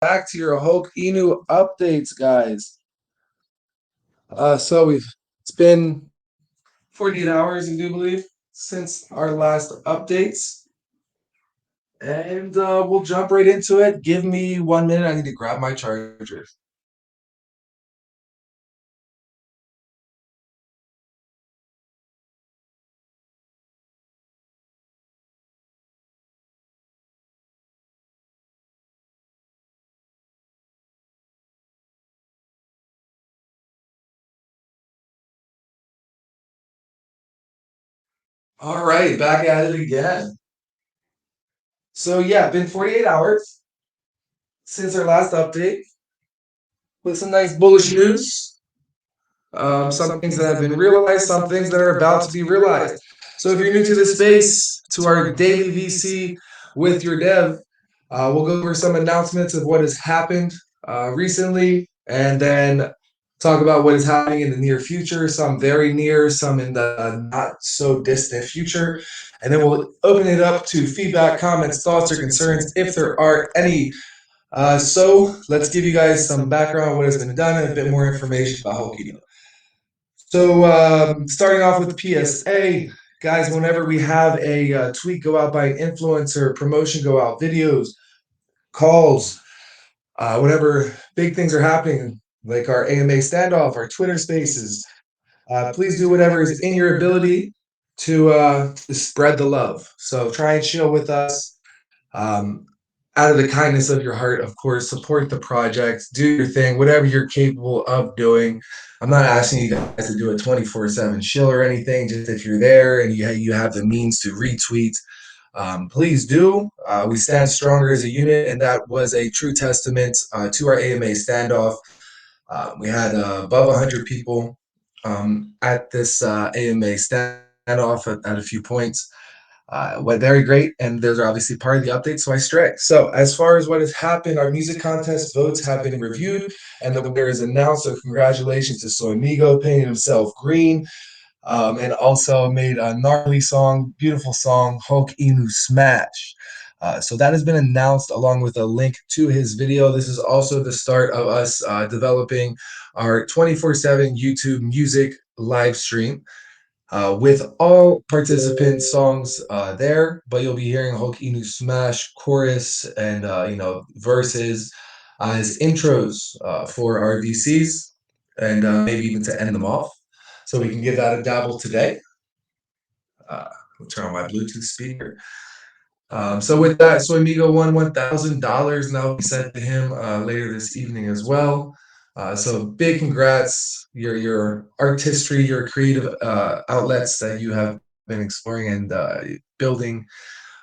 back to your Hulk Inu updates, guys. It's been 48 hours, I do believe, since our last updates, and we'll jump right into it. Give me 1 minute. I need to grab my charger. All right, back at it again. Been 48 hours since our last update with some nice bullish news. Some things that have been realized, some things that are about to be realized. So if you're new to the space, to our daily VC with your dev, we'll go over some announcements of what has happened recently, and then talk about what is happening in the near future, some very near, some in the not so distant future. And then we'll open it up to feedback, comments, thoughts, or concerns if there are any. Let's give you guys some background on what has been done and a bit more information about Hokkaido. Starting off with the PSA, guys, whenever we have a tweet go out by an influencer, promotion go out, videos, calls, whenever big things are happening, like our AMA standoff, our Twitter spaces, please do whatever is in your ability to spread the love. So try and chill with us. Um, Out of the kindness of your heart, of course, support the project, do your thing, whatever you're capable of doing. I'm not asking you guys to do a 24/7 shill or anything. Just if you're there and you have the means to retweet, please do. We stand stronger as a unit, and that was a true testament to our AMA standoff. We had above 100 people at this AMA standoff at a few points. Went very great, and those are obviously part of the update, so I stray. So, as far as what has happened, our music contest votes have been reviewed, and the winner is announced. So, congratulations to Soimigo, painting himself green, and also made a gnarly song, beautiful song, Hulk Inu Smash. So that has been announced along with a link to his video. This is also the start of us developing our 24/7 YouTube music live stream with all participant songs there, but you'll be hearing Hulk Inu Smash chorus and verses as intros for our VCs, and maybe even to end them off. So we can give that a dabble today. We'll turn on my Bluetooth speaker. So with that, so Amigo won $1,000, and that will be sent to him later this evening as well. So big congrats, your artistry, your creative outlets that you have been exploring and building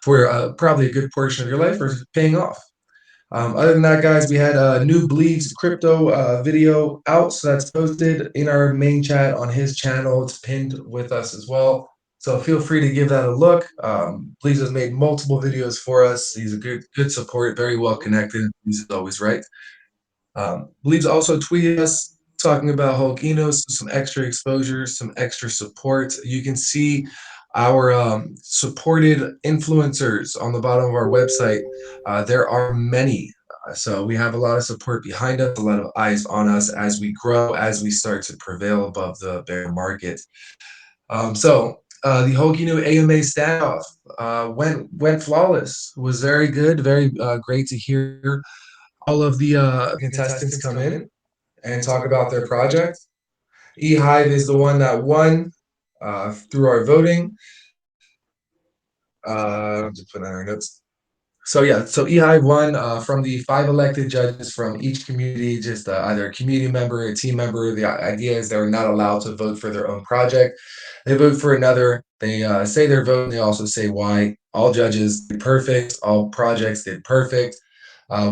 for probably a good portion of your life are paying off. Other than that, guys, we had a new Bleeds crypto video out, so that's posted in our main chat on his channel. It's pinned with us as well. So feel free to give that a look. Bleeds has made multiple videos for us. He's a good support, very well connected. He's always right. Bleeds also tweeted us talking about Hulkinos, some extra exposure, some extra support. You can see our supported influencers on the bottom of our website. There are many. So we have a lot of support behind us, a lot of eyes on us as we grow, as we start to prevail above the bear market. The Hokinu AMA standoff went flawless. Was very good, very great to hear all of the contestants come in and talk about their project. eHive is the one that won through our voting. Just put on our notes. So eHive won from the 5 elected judges from each community, just either a community member or a team member. The idea is they're not allowed to vote for their own project. They vote for another. They say their vote, and they also say why. All judges did perfect. All projects did perfect.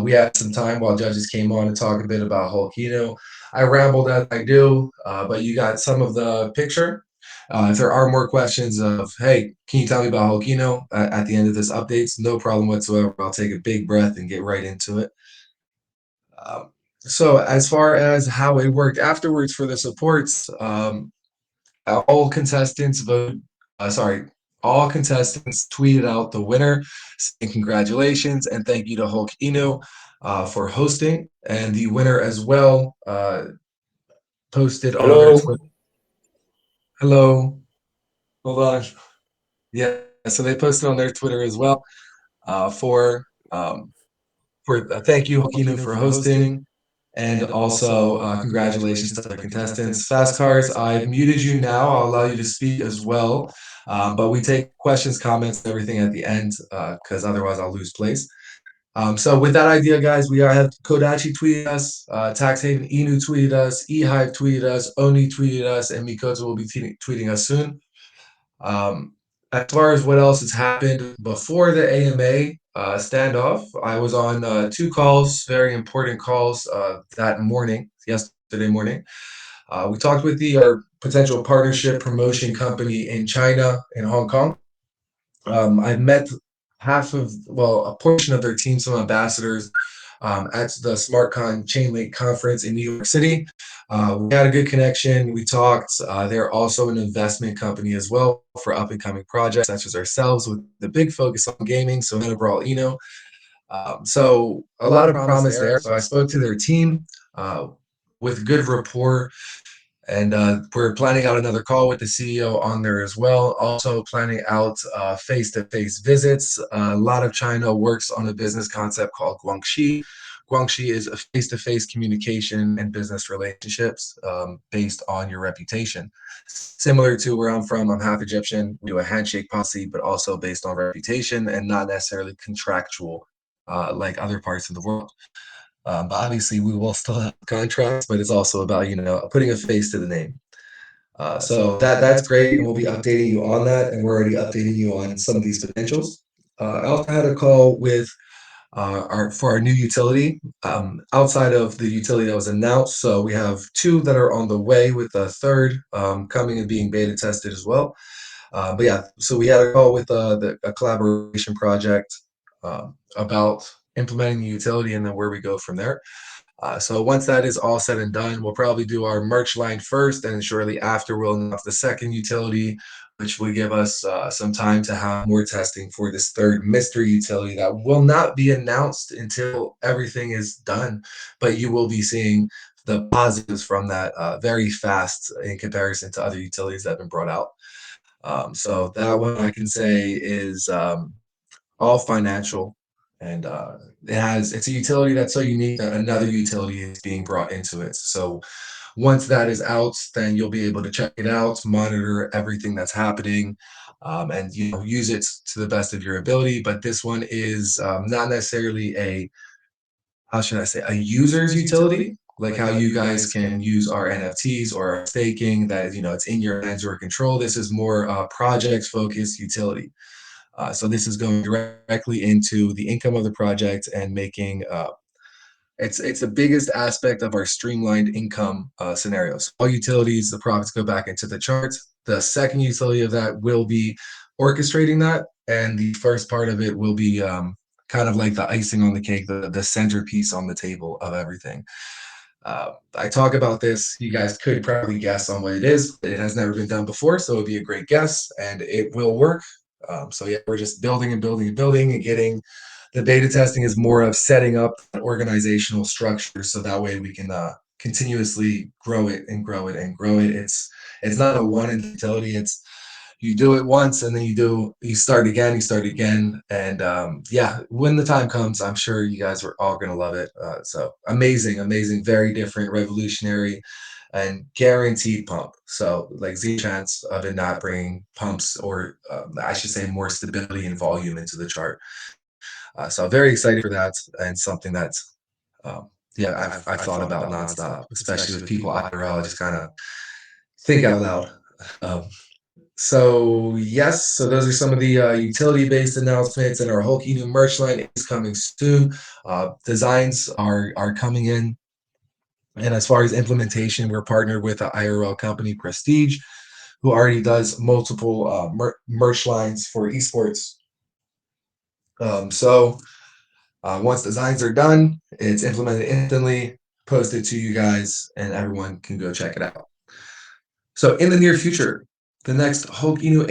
We had some time while judges came on to talk a bit about Holkino. I rambled as I do, but you got some of the picture. If there are more questions of, hey, can you tell me about Holkino at the end of this updates? No problem whatsoever. I'll take a big breath and get right into it. So as far as how it worked afterwards for the supports, all contestants voted. Sorry, all contestants tweeted out the winner, saying congratulations and thank you to Hulk Inu. for hosting, and the winner as well posted on their Hello. Twitter. Hello, hold on. Yeah, so they posted on their Twitter as well uh, for um, for thank you Hokinu for hosting, and also congratulations to the contestants. Fast Cars, I've muted you now. I'll allow you to speak as well, but we take questions, comments, and everything at the end because otherwise I'll lose place. So with that idea, guys, we have Kodachi tweeted us, Tax Haven Inu tweeted us, eHive tweeted us, Oni tweeted us, and Mikoto will be tweeting us soon. Um, as far as what else has happened before the AMA standoff, I was on two calls, very important calls that morning, yesterday morning. We talked with our potential partnership promotion company in China, in Hong Kong. I've met a portion of their team, some ambassadors, at the SmartCon Chainlink conference in New York City. We had a good connection. We talked. They're also an investment company as well for up and coming projects such as ourselves, with the big focus on gaming. So overall, so a lot of promise there. So I spoke to their team with good rapport. And we're planning out another call with the CEO on there as well. Also planning out face-to-face visits. A lot of China works on a business concept called Guangxi. Guangxi is a face-to-face communication and business relationships based on your reputation. Similar to where I'm from, I'm half Egyptian. We do a handshake policy, but also based on reputation and not necessarily contractual like other parts of the world. But obviously, we will still have contracts, but it's also about putting a face to the name. So that's great, and we'll be updating you on that, and we're already updating you on some of these potentials. I also had a call with our new utility outside of the utility that was announced. So we have two that are on the way, with a third coming and being beta tested as well. But yeah, so we had a call with a collaboration project about implementing the utility and then where we go from there. So once that is all said and done, we'll probably do our merch line first, and shortly after we'll announce the second utility, which will give us some time to have more testing for this third mystery utility that will not be announced until everything is done. But you will be seeing the positives from that very fast in comparison to other utilities that have been brought out. So that one I can say is all financial, and it's a utility that's so unique that another utility is being brought into it. So once that is out, then you'll be able to check it out, monitor everything that's happening, and use it to the best of your ability. But this one is not necessarily a, how should I say, a user's utility, like how you guys can use our NFTs or our staking, that it's in your hands or control. This is more project focused utility. So this is going directly into the income of the project and making it's the biggest aspect of our streamlined income scenarios. All utilities, the profits go back into the charts. The second utility of that will be orchestrating that, and the first part of it will be kind of like the icing on the cake, the centerpiece on the table of everything. I talk about this. You guys could probably guess on what it is. It has never been done before, so it'd be a great guess, and it will work. So yeah, we're just building and building and building and getting. The beta testing is more of setting up an organizational structure, so that way we can continuously grow it and grow it and grow it. It's not a one utility. It's you do it once and then you start again, and yeah, when the time comes, I'm sure you guys are all gonna love it. So amazing, very different, revolutionary, and guaranteed pump. So like Z chance of it not bringing pumps, or I should say more stability and volume into the chart. So very excited for that, and something that's um, yeah, I've thought about nonstop, especially with people IRL. I just kind of think out loud. Um, so yes, so those are some of the utility-based announcements, and our Hulk new merch line is coming soon. Designs are coming in, and as far as implementation, we're partnered with an IRL company, Prestige, who already does multiple merch lines for esports. So once designs are done, it's implemented instantly, posted to you guys, and everyone can go check it out. So in the near future, the next Hulk Inu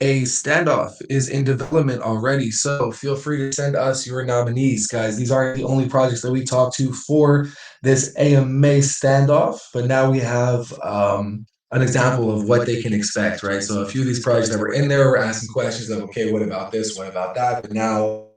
A standoff is in development already, so feel free to send us your nominees, guys. These aren't the only projects that we talked to for this AMA standoff, but now we have an example of what they can expect, right? So a few of these projects that were in there were asking questions of, okay, what about this? What about that? But now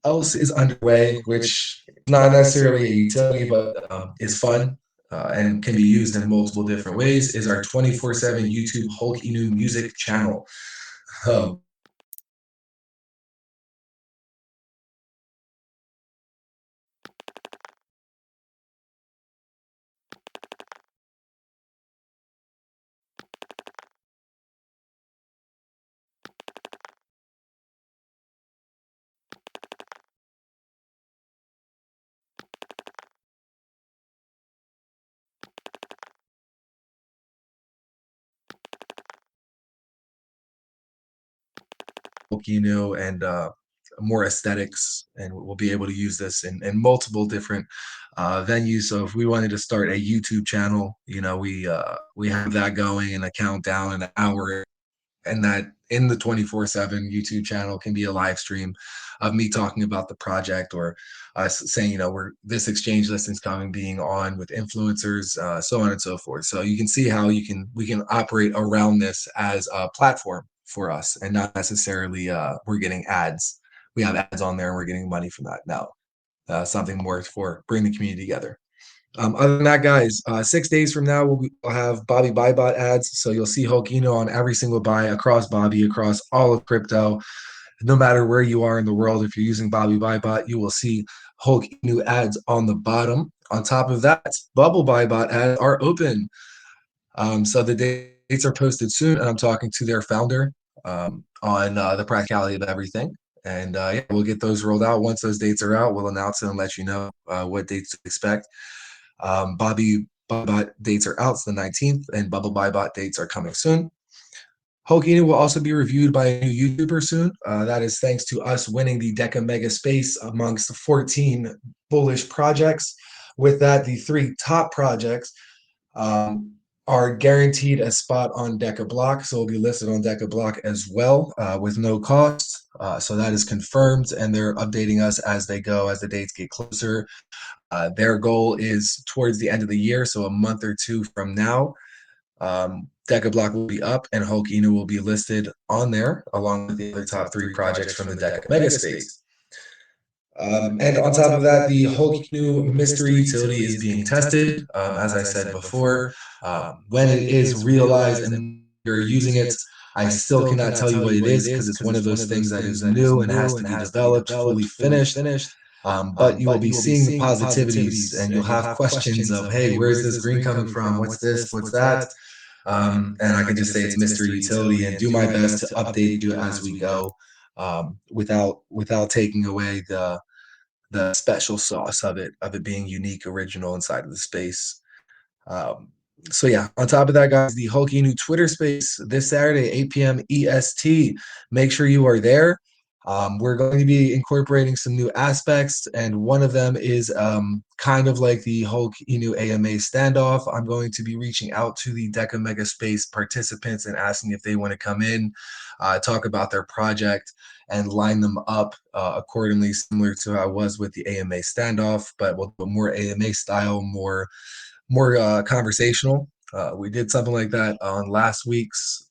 else is underway, which is not necessarily a utility, but is fun and can be used in multiple different ways, is our 24/7 YouTube Hulk Inu music channel. Um, and more aesthetics, and we'll be able to use this in multiple different venues. So if we wanted to start a YouTube channel, we have that going and a countdown and an hour, and that in the 24/7 YouTube channel can be a live stream of me talking about the project, or us saying, we're this exchange listing's coming, being on with influencers, so on and so forth. So you can see how we can operate around this as a platform for us, and not necessarily we're getting ads. We have ads on there and we're getting money from that. No, something more for bring the community together. Other than that, guys, 6 days from now, we'll have Bobby Buybot ads. So you'll see Hulkino on every single buy across Bobby, across all of crypto. No matter where you are in the world, if you're using Bobby Buybot, you will see Hulkino ads on the bottom. On top of that, Bubble Buybot ads are open. So the dates are posted soon, and I'm talking to their founder on the practicality of everything. And yeah, we'll get those rolled out. Once those dates are out, we'll announce it and let you know what dates to expect. Bobby Bot dates are out, it's the 19th, and Bubble Bot dates are coming soon. Hulkino will also be reviewed by a new YouTuber soon. That is thanks to us winning the Deca Mega Space amongst 14 bullish projects. With that, the three top projects um, are guaranteed a spot on Deca Block, so will be listed on Deca Block as well with no cost. So that is confirmed, and they're updating us as they go, as the dates get closer. Their goal is towards the end of the year, so a month or two from now, Deca Block will be up and Hulk Inu will be listed on there along with the other top three projects from the Deca Megaspace. And on top of that, the Hulk Inu mystery utility is being tested. As I said before, when it is realized and you're using it, I still cannot tell you what it is because it's one of those things that is new and has to be developed, fully finished. But you will be seeing the positivities and you'll have questions of, hey, where's this green coming from? What's this? What's that? And I can just say it's mystery utility and do my best to update you as we go, without taking away the special sauce of it being unique, original inside of the space. Um, so yeah, on top of that, guys, the Hulk Inu Twitter space this Saturday, 8 p.m. EST. Make sure you are there. We're going to be incorporating some new aspects, and one of them is kind of like the Hulk Inu AMA standoff. I'm going to be reaching out to the Deca Mega Space participants and asking if they want to come in, talk about their project, and line them up accordingly, similar to how I was with the AMA standoff, but we'll do more AMA style, more conversational. We did something like that on last week's,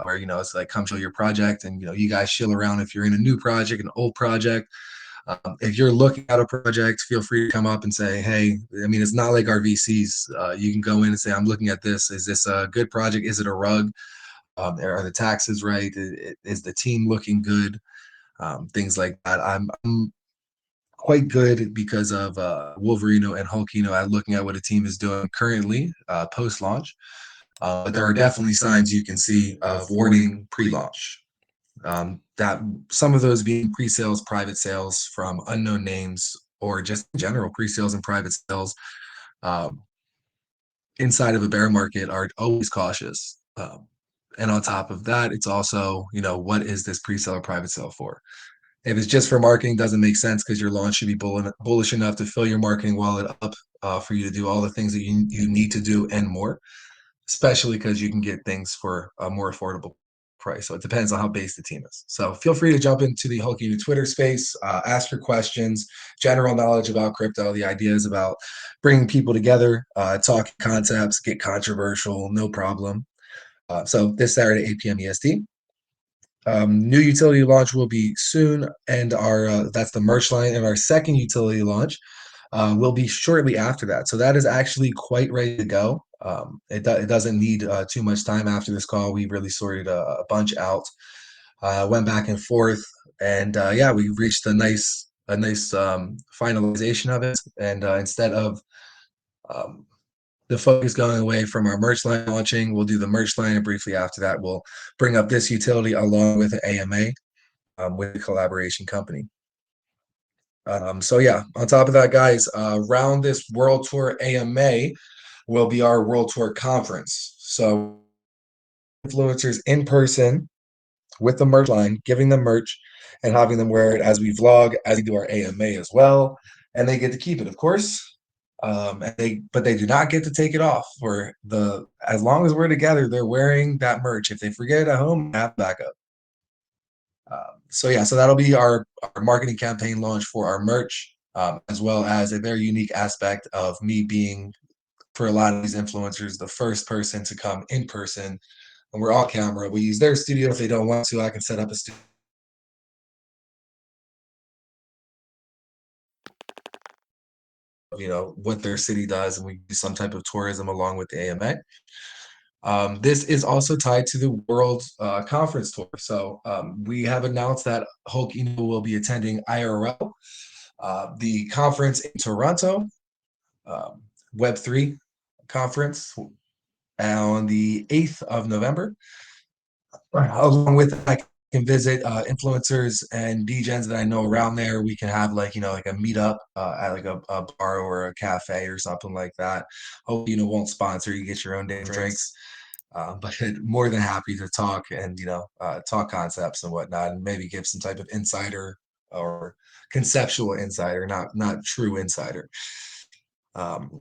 where it's like come show your project, and you guys chill around if you're in a new project, an old project. If you're looking at a project, feel free to come up and say, hey. I mean, it's not like our VCs. You can go in and say, I'm looking at this. Is this a good project? Is it a rug? Are the taxes right? Is the team looking good? Things like that. I'm quite good because of Wolverino and Hulkino at looking at what a team is doing currently post launch. But there are definitely signs you can see of warning pre launch. That some of those being pre sales, private sales from unknown names, or just in general, pre-sales and private sales um, inside of a bear market are always cautious. And on top of that, it's also, what is this pre-sale or private sale for? If it's just for marketing, doesn't make sense because your launch should be bullish enough to fill your marketing wallet up for you to do all the things that you need to do and more, especially because you can get things for a more affordable price. So it depends on how base the team is. So feel free to jump into the Hulk Unit Twitter space, ask your questions, general knowledge about crypto. The idea is about bringing people together, talk concepts, get controversial, no problem. So this Saturday, 8 p.m. EST. New utility launch will be soon, and our that's the merch line, and our second utility launch will be shortly after that. So that is actually quite ready to go. It doesn't need too much time after this call. We really sorted a bunch out, went back and forth, and yeah, we reached a nice finalization of it. And instead of um, the focus going away from our merch line launching, we'll do the merch line, and briefly after that, we'll bring up this utility along with an AMA with a collaboration company. So yeah, on top of that, guys, around this World Tour AMA will be our World Tour conference. So influencers in person with the merch line, giving them merch and having them wear it as we vlog, as we do our AMA as well, and they get to keep it, of course. But they do not get to take it off for the as long as we're together. They're wearing that merch. If they forget it at home, have backup. So yeah, so that'll be our marketing campaign launch for our merch, as well as a very unique aspect of me being, for a lot of these influencers, the first person to come in person. And we're all camera. We use their studio if they don't want to. I can set up a studio, what their city does, and we do some type of tourism along with the AMA. This is also tied to the World Conference Tour. So we have announced that Hulk Inu will be attending IRL, the conference in Toronto, um, Web3 conference on the 8th of November. Along with that, I can visit influencers and DJs that I know around there. We can have like a meetup at like a bar or a cafe or something like that. Hope won't sponsor you, get your own damn drinks. But more than happy to talk and talk concepts and whatnot, and maybe give some type of insider or conceptual insider, not true insider.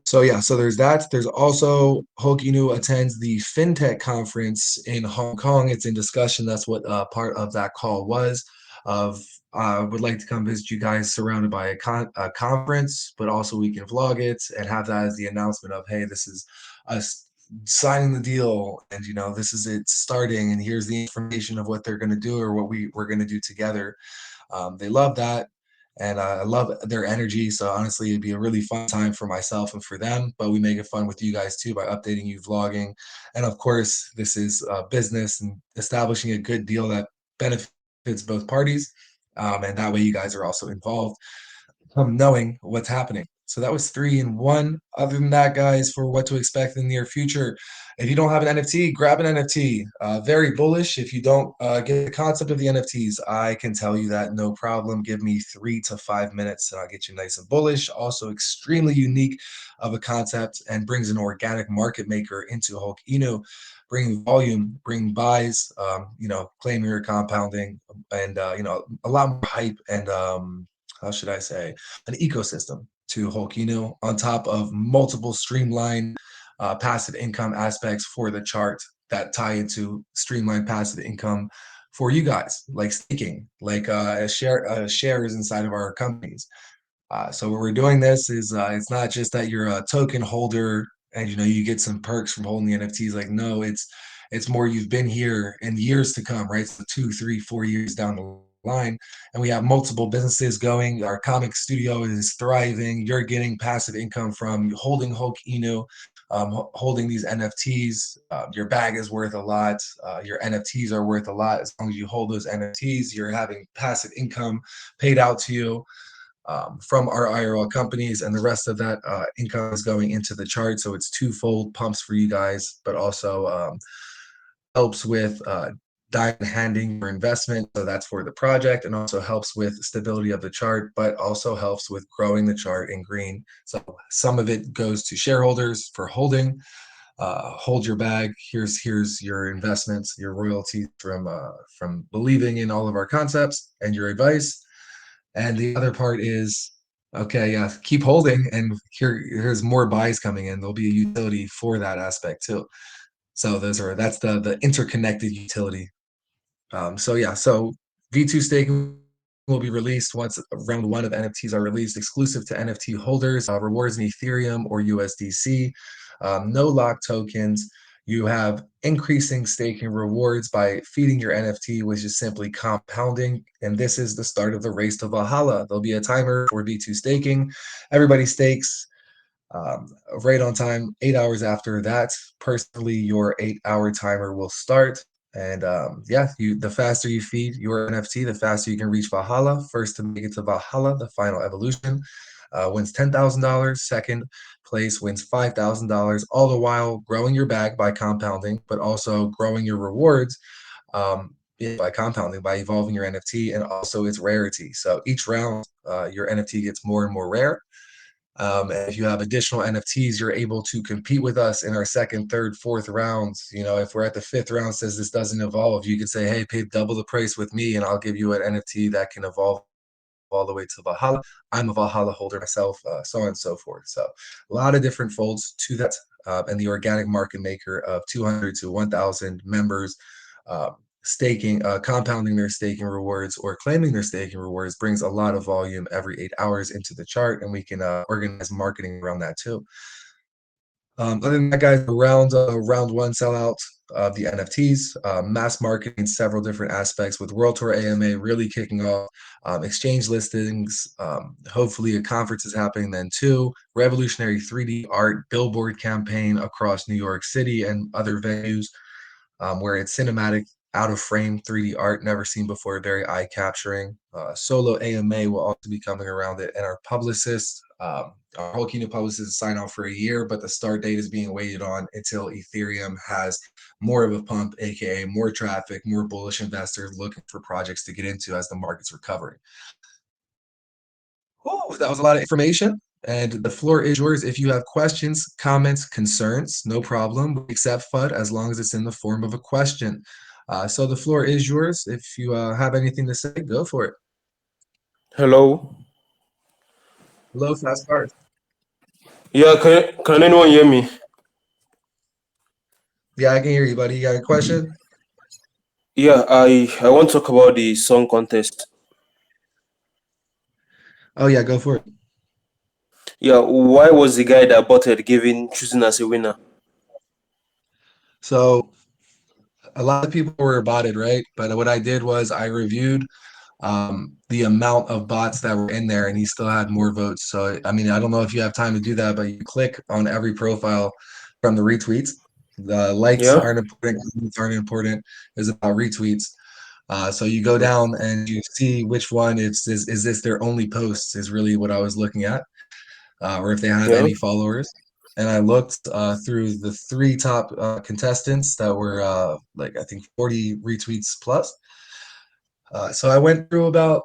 So yeah, so there's that. There's also Hulk Inu attends the FinTech conference in Hong Kong. It's in discussion. That's what part of that call was. Of would like to come visit you guys surrounded by a conference, but also we can vlog it and have that as the announcement of, hey, this is us signing the deal, and this is it starting, and here's the information of what they're going to do or what we're going to do together. They love that, and I love their energy. So honestly, it'd be a really fun time for myself and for them. But we make it fun with you guys too by updating you, vlogging, and of course, this is business and establishing a good deal that benefits both parties, and that way you guys are also involved, knowing what's happening. So that was 3 in 1. Other than that, guys, for what to expect in the near future, if you don't have an NFT, grab an NFT. Very bullish. If you don't get the concept of the NFTs, I can tell you that no problem. Give me 3 to 5 minutes and I'll get you nice and bullish. Also, extremely unique of a concept and brings an organic market maker into Hulk Inu, bringing volume, bringing buys, claiming your compounding, and a lot more hype and how should I say, an ecosystem to Hulk Inu on top of multiple streamlined passive income aspects for the chart that tie into streamlined passive income for you guys, like staking, like shares inside of our companies. So what we're doing this is it's not just that you're a token holder and you get some perks from holding the NFTs. Like no, it's more you've been here in years to come, right? So 2, 3, 4 years down the line, and we have multiple businesses going. Our comic studio is thriving. You're getting passive income from holding Hulk Inu, holding these NFTs. Your bag is worth a lot. Your NFTs are worth a lot. As long as you hold those NFTs, you're having passive income paid out to you from our IRL companies, and the rest of that income is going into the chart. So it's twofold pumps for you guys, but also helps with diamond handing your investment. So that's for the project, and also helps with stability of the chart, but also helps with growing the chart in green. So some of it goes to shareholders for holding. Hold your bag. Here's your investments, your royalties from believing in all of our concepts and your advice. And the other part is, okay, yeah, keep holding, and here's more buys coming in. There'll be a utility for that aspect too. So that's the interconnected utility. So yeah, so V2 staking will be released once round one of NFTs are released, exclusive to NFT holders. Rewards in Ethereum or USDC. No lock tokens. You have increasing staking rewards by feeding your NFT, which is simply compounding. And this is the start of the race to Valhalla. There'll be a timer for V2 staking. Everybody stakes right on time, 8 hours after that. Personally, your 8 hour timer will start. And yeah, the faster you feed your NFT, the faster you can reach Valhalla. First to make it to Valhalla, the final evolution, wins $10,000. Second place wins $5,000. All the while growing your bag by compounding, but also growing your rewards by compounding, by evolving your NFT and also its rarity. So each round, your NFT gets more and more rare. And if you have additional NFTs, you're able to compete with us in our second, third, fourth rounds. You know, if we're at the fifth round, says this doesn't evolve, you can say, hey, pay double the price with me, and I'll give you an NFT that can evolve all the way to Valhalla. I'm a Valhalla holder myself, so on and so forth. So a lot of different folds to that. And the organic market maker of 200 to 1,000 members. Staking, compounding their staking rewards or claiming their staking rewards brings a lot of volume every 8 hours into the chart, and we can organize marketing around that too. Other than that, guys, round one sellout of the NFTs, mass marketing, several different aspects with World Tour AMA really kicking off, exchange listings. Hopefully, a conference is happening then too. Revolutionary 3D art billboard campaign across New York City and other venues, where it's cinematic, out of frame 3D art, never seen before, very eye capturing. Solo AMA will also be coming around it, and our publicist, our whole keynote publicist, sign off for a year, but the start date is being waited on until Ethereum has more of a pump, aka more traffic, more bullish investors looking for projects to get into as the market's recovering. Oh, that was a lot of information. And the floor is yours. If you have questions, comments, concerns, no problem. We accept FUD as long as it's in the form of a question. So the floor is yours. If you have anything to say, go for it. Hello. Hello, fast cars. Yeah, can anyone hear me? Yeah, I can hear you, buddy. You got a question? Yeah, I want to talk about the song contest. Oh yeah, go for it. Yeah, why was the guy that bought it given choosing as a winner? So a lot of people were about it, right? But what I did was I reviewed the amount of bots that were in there, and he still had more votes. So I mean, I don't know if you have time to do that, but you click on every profile from the retweets. The likes Yeah, aren't important, comments aren't important. It's about retweets. So you go down and you see which one is this their only posts is really what I was looking at, or if they have yeah, any followers. And I looked through the three top contestants that were like I think 40 retweets plus. So I went through about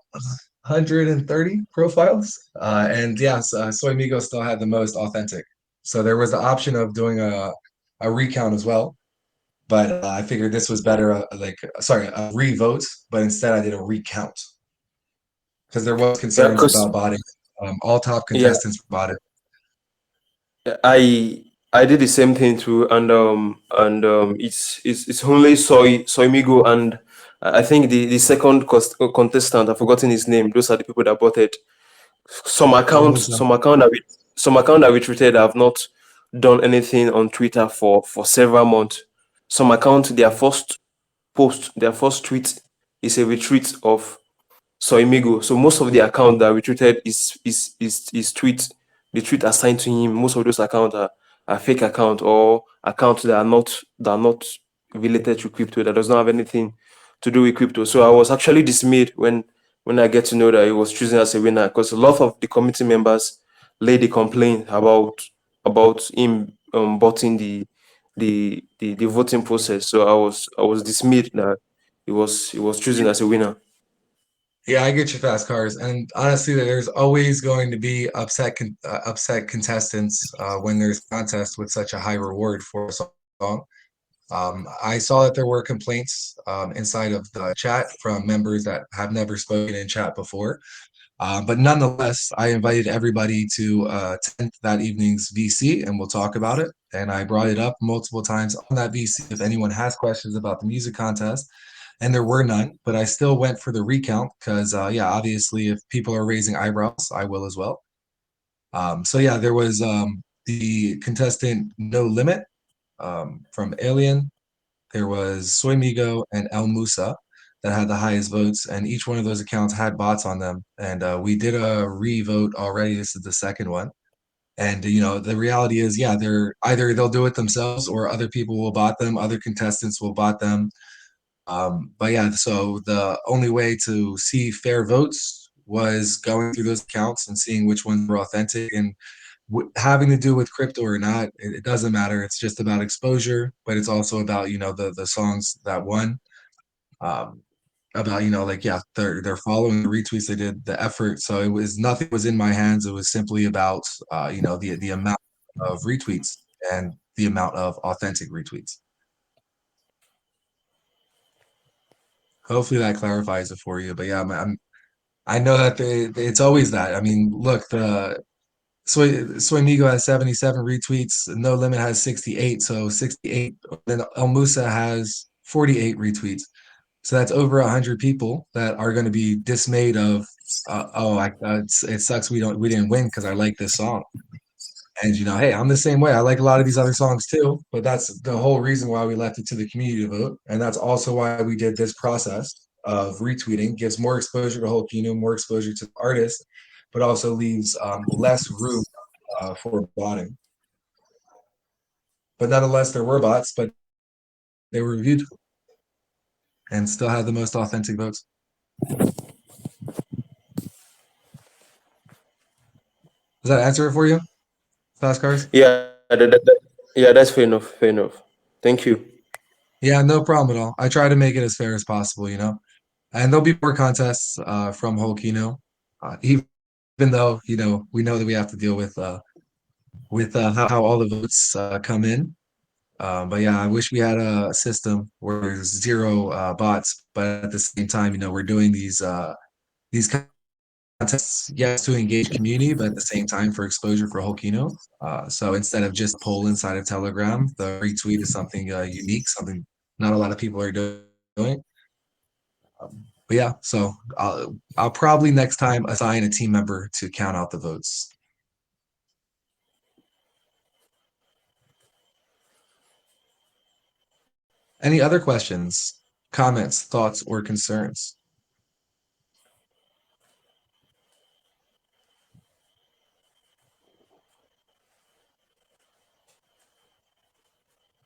130 profiles, and yes, Soy Migo still had the most authentic. So there was the option of doing a recount as well, but I figured this was better, sorry, a revote, but instead I did a recount because there was yeah. concerns Cause about botting. All top yeah, contestants were botted. I did the same thing too, and it's only Soy Migo and I think the second contestant. I've forgotten his name. Those are the people that bought it. Some Oh, accounts, who's that? some account that retweeted have not done anything on Twitter for several months. Some account their first post, their first tweet is a retweet of Soimigo. So most of the account that retweeted is tweet, the tweet assigned to him. Most of those accounts are fake account or accounts that are not related to crypto, that does not have anything to do with crypto. So I was actually dismayed when I get to know that he was choosing as a winner, because a lot of the committee members laid a complaint about him botting the voting process. So I was dismayed that he was chosen as a winner. Yeah, I get you, fast cars. And honestly, there's always going to be upset contestants when there's contests with such a high reward for a song. I saw that there were complaints inside of the chat from members that have never spoken in chat before. But nonetheless, I invited everybody to attend that evening's VC and we'll talk about it. And I brought it up multiple times on that VC if anyone has questions about the music contest. And there were none, but I still went for the recount because, yeah, obviously, if people are raising eyebrows, I will as well. So, yeah, there was the contestant No Limit from Alien. There was Soy Migo and El Musa that had the highest votes, and each one of those accounts had bots on them. And we did a re-vote already. This is the second one. And the reality is, yeah, they'll do it themselves, or other people will bot them. Other contestants will bot them. But yeah, so the only way to see fair votes was going through those accounts and seeing which ones were authentic. And having to do with crypto or not, it doesn't matter. It's just about exposure, but it's also about the songs that won. Um, about like, yeah, they're following the retweets, they did the effort. So it was nothing was in my hands. It was simply about the amount of retweets and the amount of authentic retweets. Hopefully that clarifies it for you. But yeah, I know that it's always that. I mean, look, the Soy Migo has 77 retweets. No Limit has 68. So 68. Then El Musa has 48 retweets. So that's over 100 people that are going to be dismayed of, it sucks we didn't win because I like this song. And hey, I'm the same way. I like a lot of these other songs too, but that's the whole reason why we left it to the community to vote, and that's also why we did this process of retweeting. Gives more exposure to whole Kino, more exposure to the artist, but also leaves less room for botting. But nonetheless, there were bots, but they were reviewed and still had the most authentic votes. Does that answer it for you, Fast Cars? Yeah, that's fair enough. Fair enough. Thank you. Yeah, no problem at all. I try to make it as fair as possible, and there'll be more contests from whole Kino, even though we know that we have to deal with how all the votes come in. But yeah, I wish we had a system where there's zero bots, but at the same time, we're doing these contests, yes, to engage community, but at the same time for exposure for whole Kino. So instead of just poll inside of Telegram, the retweet is something unique, something not a lot of people are doing. But yeah, so I'll probably next time assign a team member to count out the votes. Any other questions, comments, thoughts, or concerns?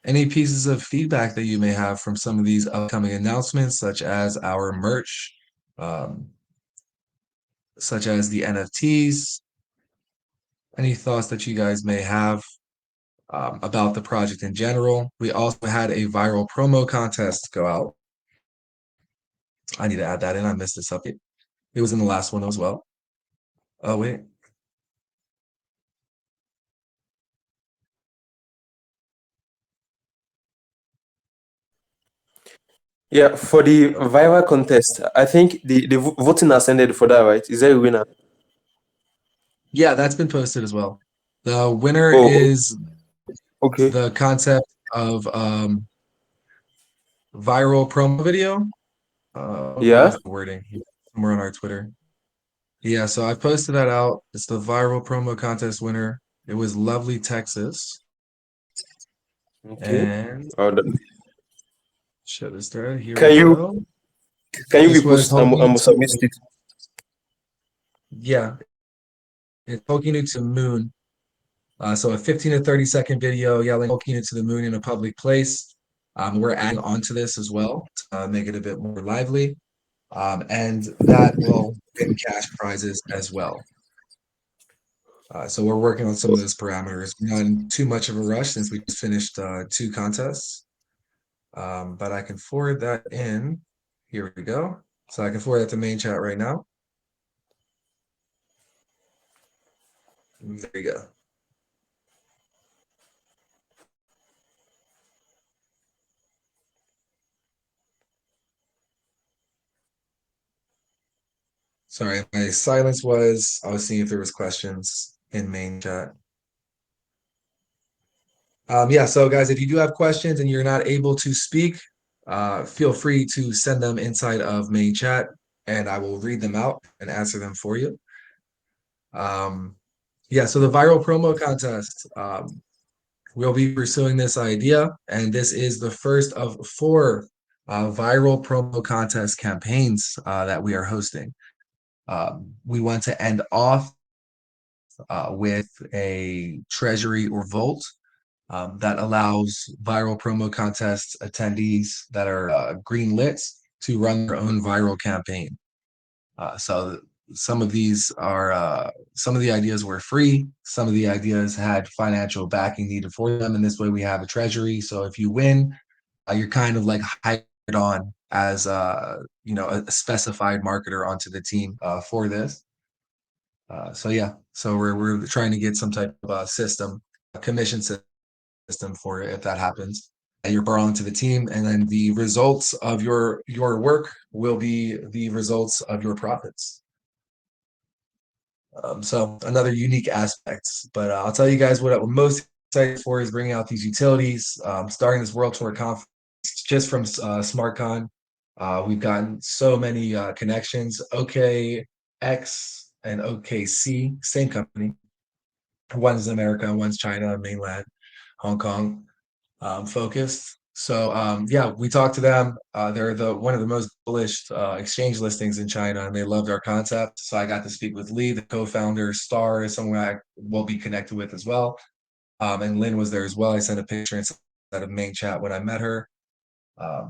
Any pieces of feedback that you may have from some of these upcoming announcements, such as our merch, um, such as the NFTs? Any thoughts that you guys may have about the project in general? We also had a viral promo contest go out. I need to add that in. I missed this update. It was in the last one as well. Oh, wait. Yeah, for the viral contest, I think the voting has ended for that, right? Is there a winner? Yeah, that's been posted as well. The winner Oh, is okay. the concept of viral promo video. What Yeah. is the wording? Somewhere on our Twitter. Yeah, so I posted that out. It's the viral promo contest winner. It was Lovely Texas. Okay. And Uh, shut this thread. Here we can you go. can you This was repost? I'm Hulking submit to, it. yeah, it's Hulking to Moon. So a 15 to 30-second video yelling Hulking to the moon in a public place. We're adding on to this as well to make it a bit more lively. And that will win cash prizes as well. So we're working on some of those parameters. We're not in too much of a rush since we just finished two contests. But I can forward that in. Here we go. So I can forward that to main chat right now. There you go. Sorry, my silence was, I was seeing if there was questions in main chat. Yeah, so guys, if you do have questions and you're not able to speak, feel free to send them inside of main chat and I will read them out and answer them for you. Yeah, so the viral promo contest, we'll be pursuing this idea, and this is the first of four viral promo contest campaigns that we are hosting. We want to end off with a treasury or vault that allows viral promo contest attendees that are green lit to run their own viral campaign. So some of these are some of the ideas were free. Some of the ideas had financial backing needed for them, and this way we have a treasury. So if you win, you're kind of like hired on as a specified marketer onto the team for this. So yeah, so we're trying to get some type of system, a commission system for it if that happens. And you're borrowing to the team, and then the results of your work will be the results of your profits. So another unique aspect. But I'll tell you guys what I'm most excited for is bringing out these utilities, starting this World Tour conference just from SmartCon. We've gotten so many connections. OKX and OKC, same company. One's America, one's China, mainland, Hong Kong focused. So yeah, we talked to them. They're one of the most bullish exchange listings in China, and they loved our concept. So I got to speak with Lee, the co-founder. Star is someone I will be connected with as well. And Lynn was there as well. I sent a picture inside of main chat when I met her.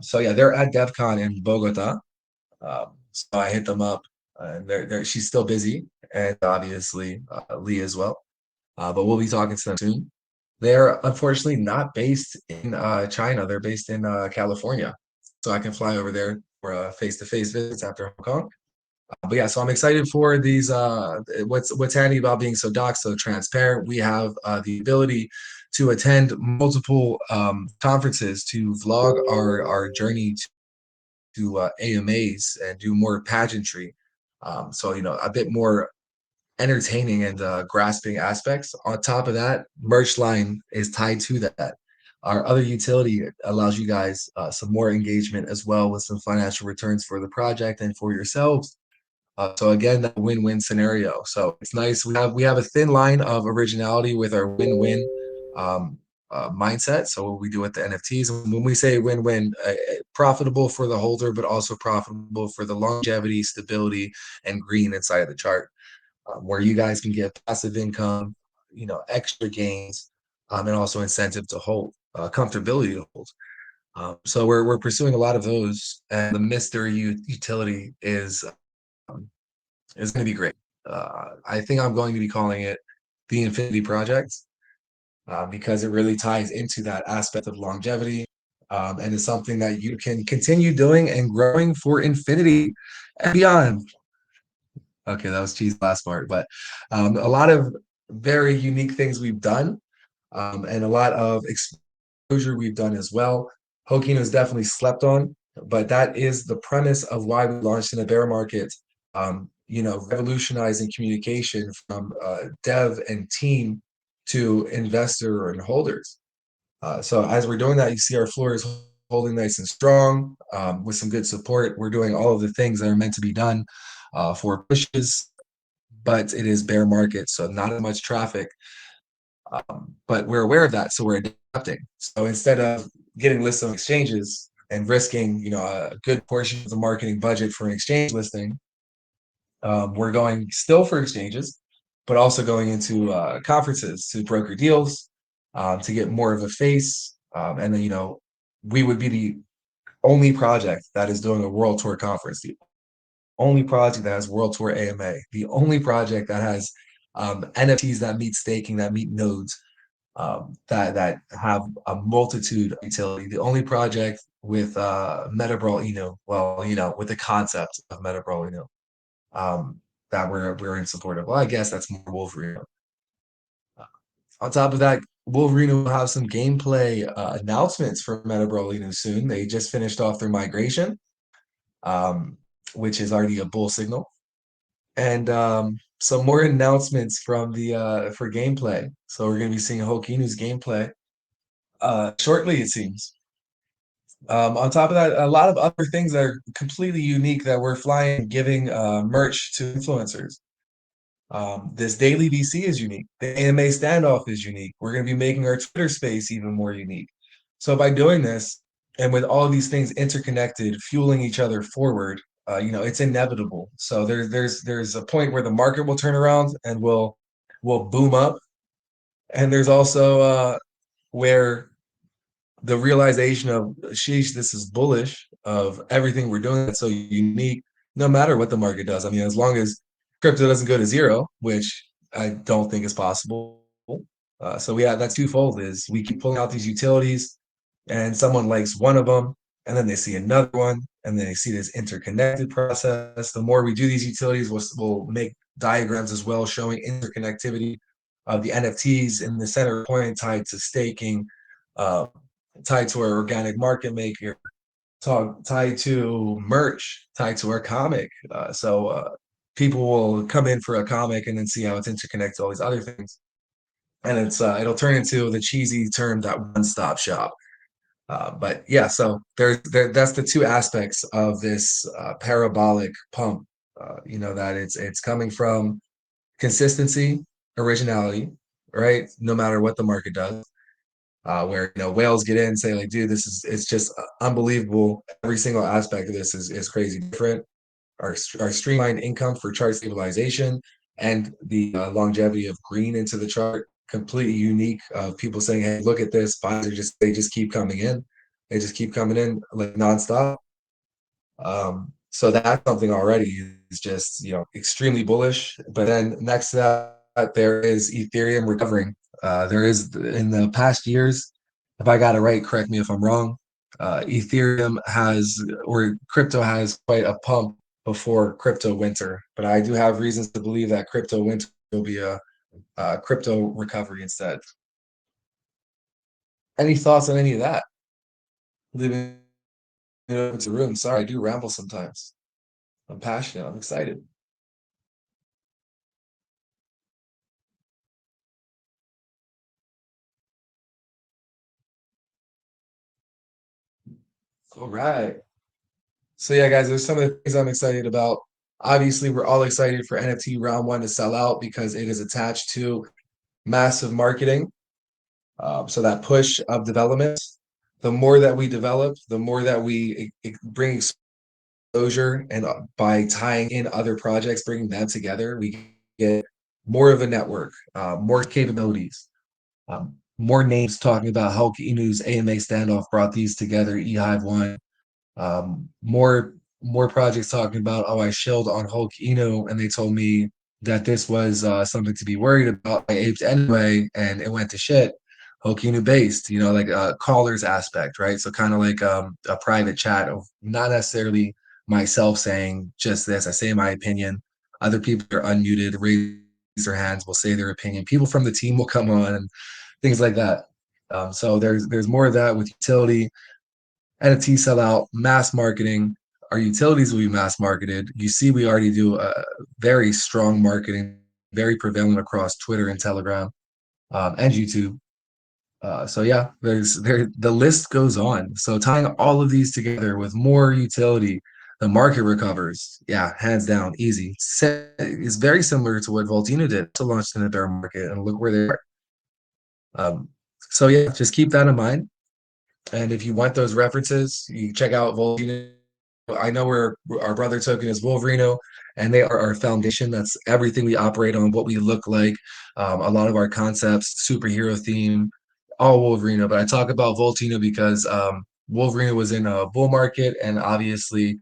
So yeah, they're at DevCon in Bogota. So I hit them up, and she's still busy, and obviously Lee as well. But we'll be talking to them soon. They're unfortunately not based in China. They're based in California. So I can fly over there for face-to-face visits after Hong Kong. But yeah, so I'm excited for these. What's handy about being so doc, so transparent. We have the ability to attend multiple conferences to vlog our journey to AMAs and do more pageantry. So a bit more entertaining and grasping aspects. On top of that, merch line is tied to that. Our other utility allows you guys some more engagement as well with some financial returns for the project and for yourselves. So again, that win-win scenario. So it's nice. We have a thin line of originality with our win-win mindset. So what we do with the NFTs, and when we say win-win, profitable for the holder, but also profitable for the longevity, stability, and green inside of the chart, where you guys can get passive income, extra gains, and also incentive to hold, comfortability to hold. So we're pursuing a lot of those, and the mystery utility is going to be great. I think I'm going to be calling it the Infinity Project because it really ties into that aspect of longevity, and is something that you can continue doing and growing for infinity and beyond. Okay, that was cheese last part, but a lot of very unique things we've done, and a lot of exposure we've done as well. Hokino is definitely slept on, but that is the premise of why we launched in a bear market. Revolutionizing communication from dev and team to investor and holders. So as we're doing that, you see our floor is holding nice and strong with some good support. We're doing all of the things that are meant to be done for pushes, but it is bear market, so not as much traffic. But we're aware of that, so we're adapting. So instead of getting lists on exchanges and risking, a good portion of the marketing budget for an exchange listing, we're going still for exchanges, but also going into conferences to broker deals to get more of a face. And then, we would be the only project that is doing a world tour conference, the only project that has world tour AMA, the only project that has NFTs that meet staking, that meet nodes. that have a multitude of utility. The only project with Metabrawl Eno, well, with the concept of Metabrawl Eno, that we're in support of. Well, I guess that's more Wolverine. On top of that, Wolverine will have some gameplay announcements for Metabrawl Eno soon. They just finished off their migration, um, which is already a bull signal, and some more announcements from the for gameplay. So we're going to be seeing Hulk Enu's gameplay shortly, it seems. On top of that, a lot of other things that are completely unique that we're flying, giving merch to influencers. This daily VC is unique. The AMA standoff is unique. We're going to be making our Twitter space even more unique. So by doing this, and with all these things interconnected, fueling each other forward, it's inevitable. So there's a point where the market will turn around and will boom up, and there's also where the realization of sheesh, this is bullish of everything we're doing that's so unique, no matter what the market does. I mean, as long as crypto doesn't go to zero, which I don't think is possible. So yeah, that's twofold is we keep pulling out these utilities and someone likes one of them and then they see another one and then they see this interconnected process. The more we do these utilities, we'll make diagrams as well showing interconnectivity of the NFTs in the center point tied to staking, uh, tied to our organic market maker, tied to merch, tied to our comic. So people will come in for a comic and then see how it's interconnected to all these other things. And it'll turn into the cheesy term that one-stop shop. But yeah, so that's the two aspects of this parabolic pump. That it's coming from consistency, originality, right? No matter what the market does, where whales get in and say like, dude, it's just unbelievable. Every single aspect of this is crazy different. Our streamlined income for chart stabilization and the longevity of green into the chart, completely unique. People saying, hey, look at this. Buys they just keep coming in. They just keep coming in like nonstop. So that's something already is just extremely bullish. But then next to that, there is Ethereum recovering. There is in the past years, if I got it right, correct me if I'm wrong. Ethereum has or crypto has quite a pump before crypto winter, but I do have reasons to believe that crypto winter will be a crypto recovery instead. Any thoughts on any of that? Leaving it open to room. Sorry, I do ramble sometimes. I'm passionate. I'm excited. All right. So yeah, guys, there's some of the things I'm excited about. Obviously, we're all excited for NFT round one to sell out because it is attached to massive marketing. So that push of development, the more that we develop, the more that we bring exposure, and by tying in other projects, bringing them together, we get more of a network, more capabilities, more names talking about how Inu's AMA standoff brought these together. eHive one, more projects talking about, oh, I shilled on Hulk Eno and they told me that this was something to be worried about. I aped anyway and it went to shit. Hulk Eno based, like a caller's aspect, right? So kind of like a private chat of not necessarily myself saying just this. I say my opinion. Other people are unmuted, raise their hands, will say their opinion. People from the team will come on and things like that. So there's more of that with utility. NFT sell out, mass marketing. Our utilities will be mass marketed. You see, we already do a very strong marketing, very prevalent across Twitter and Telegram, and YouTube. So yeah, the list goes on. So tying all of these together with more utility, the market recovers. Yeah, hands down, easy. It's very similar to what Voltino did to launch in the bear market, and look where they are. So yeah, just keep that in mind. And if you want those references, you check out Volcano. I know our brother token is Wolverino, and they are our foundation. That's everything we operate on, what we look like. A lot of our concepts, superhero theme, all Wolverino. But I talk about Voltino because Wolverino was in a bull market and obviously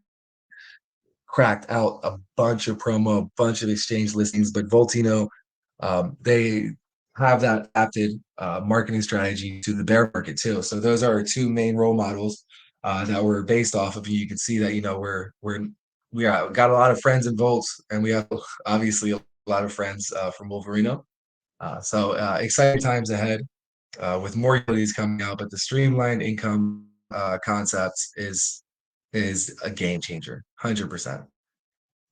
cracked out a bunch of promo, a bunch of exchange listings. But Voltino, they have that adapted marketing strategy to the bear market too. So those are our two main role models that we're based off of. You can see that got a lot of friends in Volts, and we have obviously a lot of friends from Wolverino. So exciting times ahead with more utilities coming out, but the streamlined income concept is a game changer, 100%.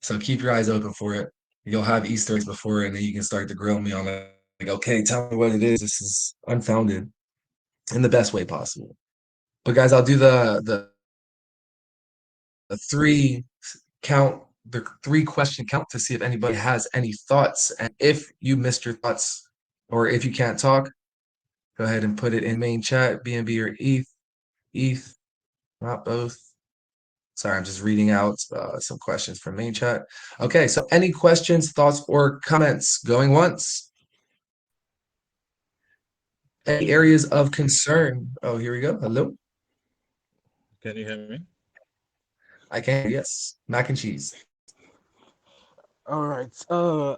So keep your eyes open for it. You'll have Easter eggs before, and then you can start to grill me on it. Like, okay, tell me what it is. This is unfounded in the best way possible. But guys, I'll do the count, the 3 question count to see if anybody has any thoughts. And if you missed your thoughts, or if you can't talk, go ahead and put it in main chat, BNB or ETH, not both. Sorry, I'm just reading out some questions from main chat. Okay, so any questions, thoughts, or comments going once? Any areas of concern? Oh, here we go. Hello. Can you hear me? I can. Yes. Mac and cheese. All right.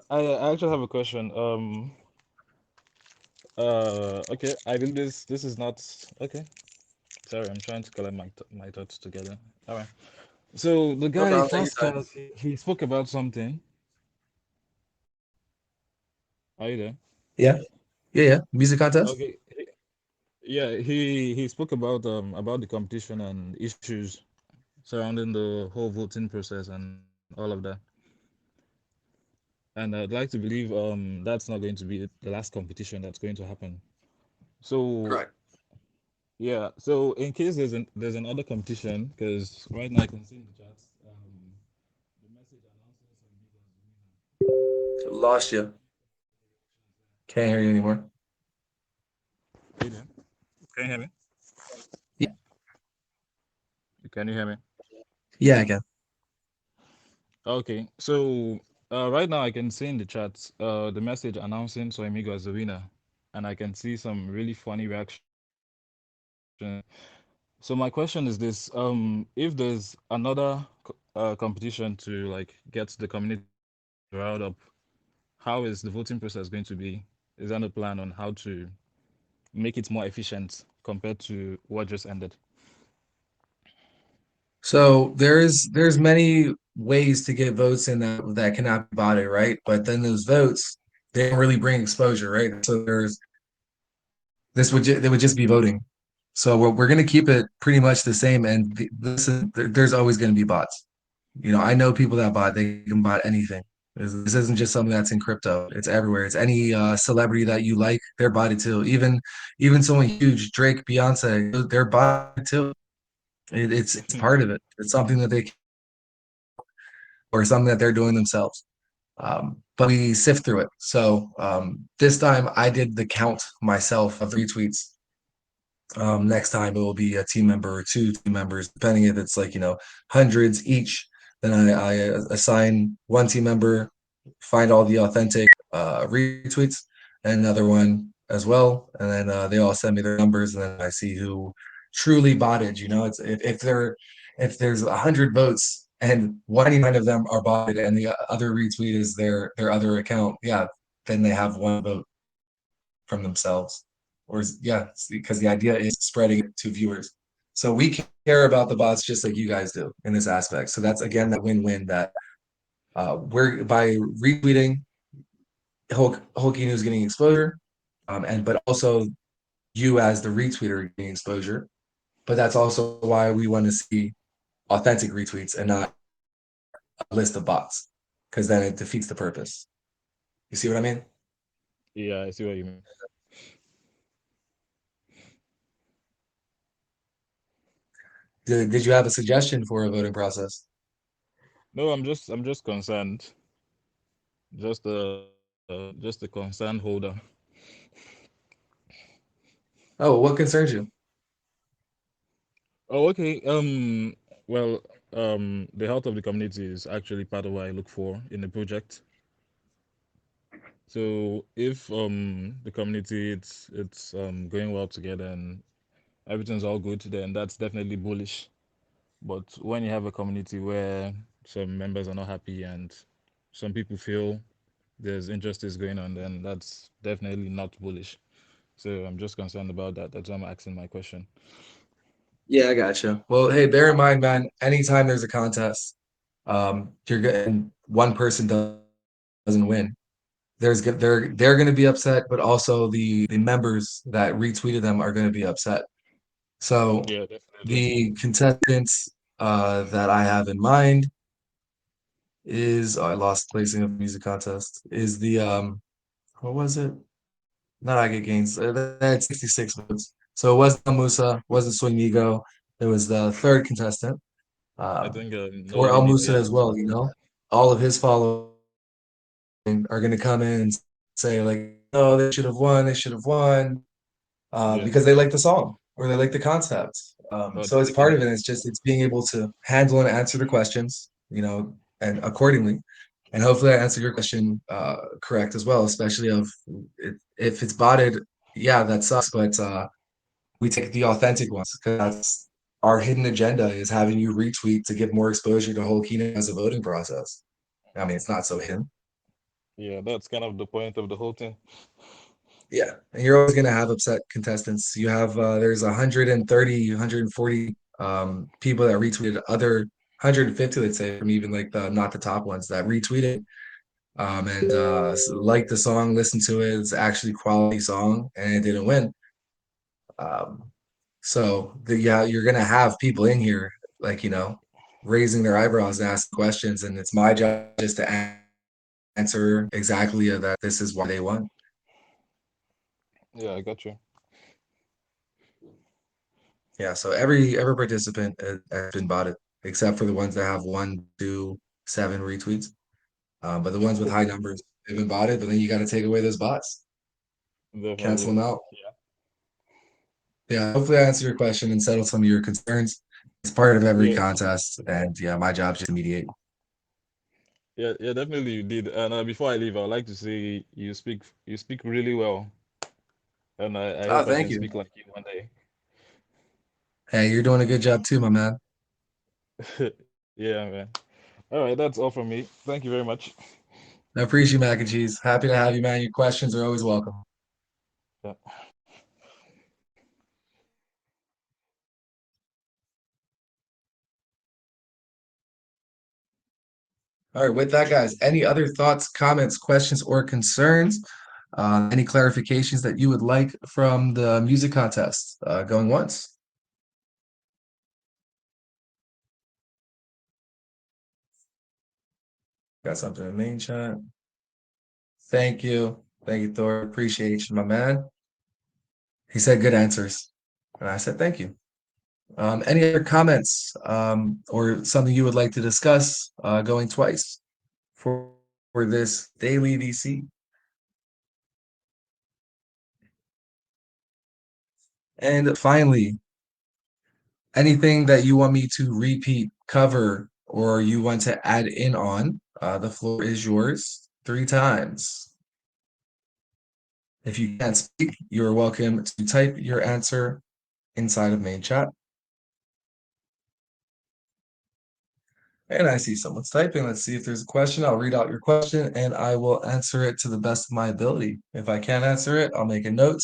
I actually have a question. Okay. I think this is not okay. Sorry, I'm trying to collect my thoughts together. All right. So the No guy problem. Take your first, time. he spoke about something. Are you there? Yeah. Yeah. Yeah. Music contest. Okay. Yeah. He spoke about the competition and issues surrounding the whole voting process and all of that. And I'd like to believe that's not going to be the last competition that's going to happen. So Correct. yeah, so in case there's another competition, because right now I can see in the chat the message announcing some big as Lost you. Can't hear you anymore. winner. Are you there? Can you hear me? Yeah. Can you hear me? Yeah. Again. Okay, so right now I can see in the chat the message announcing Soemigo as the winner, and I can see some really funny reactions. So my question is this: if there's another competition to like get the community riled up, how is the voting process going to be? Is there a plan on how to make it more efficient compared to what just ended? So there's many ways to get votes in that cannot be botted, right? But then those votes, they don't really bring exposure, right? So they would just be voting. So we're going to keep it pretty much the same. And there's always going to be bots. I know people that bot. They can bot anything. This isn't just something that's in crypto. It's everywhere. It's any celebrity that you like, they're botted too. Even someone huge, Drake, Beyonce, they're botted too. It's part of it. It's something that they or something that they're doing themselves. But we sift through it. So this time I did the count myself of the retweets. Next time it will be a team member or two team members, depending if it's like, hundreds each. Then I assign one team member, find all the authentic retweets, and another one as well. And then they all send me their numbers, and then I see who truly botted. It's if there's 100 votes and 99 of them are botted, and the other retweet is their other account, yeah, then they have one vote from themselves. Or yeah, because the idea is spreading it to viewers. So we care about the bots just like you guys do in this aspect. So that's again that win-win that we're by retweeting Hulky News getting exposure, and but also you as the retweeter getting exposure. But that's also why we want to see authentic retweets and not a list of bots, because then it defeats the purpose. You see what I mean? Yeah, I see what you mean. Did you have a suggestion for a voting process? No, I'm just concerned. Just a concerned holder. Oh, what concerns you? Oh, okay. Well, the health of the community is actually part of what I look for in the project. So if the community it's going well together and everything's all good, then that's definitely bullish. But when you have a community where some members are not happy and some people feel there's injustice going on, then that's definitely not bullish. So I'm just concerned about that. That's why I'm asking my question. Yeah, I gotcha. Well, hey, bear in mind, man, anytime there's a contest, you're getting one person doesn't win. They're going to be upset, but also the members that retweeted them are going to be upset. So Yeah, definitely. the contestants that I have in mind is I lost placing of music contest is the what was it? Not I get gains. They had 66 votes. So it wasn't Musa, wasn't Swinigo. It was the third contestant. I Um, think no or El limit. Musa Yeah, as well, all of his followers are going to come in and say like, oh, they should have won, yeah. because they like the song or they like the concept. Oh, So it's part of it. definitely. It's being able to handle and answer the questions, and accordingly. And hopefully, I answered your question correct as well. Especially if it's botted, yeah, that sucks. But we take the authentic ones because that's our hidden agenda is having you retweet to give more exposure to whole Keynote as a voting process. I mean, it's not so hidden. Yeah, that's kind of the point of the whole thing. Yeah, and you're always gonna have upset contestants. You have there's 130, 140 people that retweeted other 150, let's say, from even like the not the top ones that retweeted and like the song, listen to it. It's actually quality song, and it didn't win. Um, yeah, you're gonna have people in here like raising their eyebrows and asking questions, and it's my job just to answer exactly that this is why they won. Yeah, I got you. Yeah, so every participant has been botted, except for the ones that have 1, 2, 7 retweets. But the ones with high numbers, they've been botted. But then you got to take away those bots, cancel Definitely. them out. Yeah. Yeah, hopefully I answered your question and settled some of your concerns. It's part of every Yeah. contest, and yeah, my job is just to mediate. Yeah, yeah, definitely you did. And before I leave, I'd like to say you speak really well, and I Oh, hope I thank can you. speak like you one day. Hey, you're doing a good job too, my man. Yeah, man. All right, that's all from me. Thank you very much. I appreciate you, Mac and Cheese. Happy to have you, man. Your questions are always welcome. Yeah. All right, with that, guys, any other thoughts, comments, questions, or concerns? Any clarifications that you would like from the music contest? Going once. Got something in the main chat. Thank you. Thank you, Thor. Appreciate you, my man. He said good answers. And I said thank you. Any other comments or something you would like to discuss going twice for, for this daily VC? And finally, anything that you want me to repeat, cover, or you want to add in on, the floor is yours 3 times. If you can't speak, you're welcome to type your answer inside of main chat. And I see someone's typing. Let's see if there's a question. I'll read out your question and I will answer it to the best of my ability. If I can't answer it, I'll make a note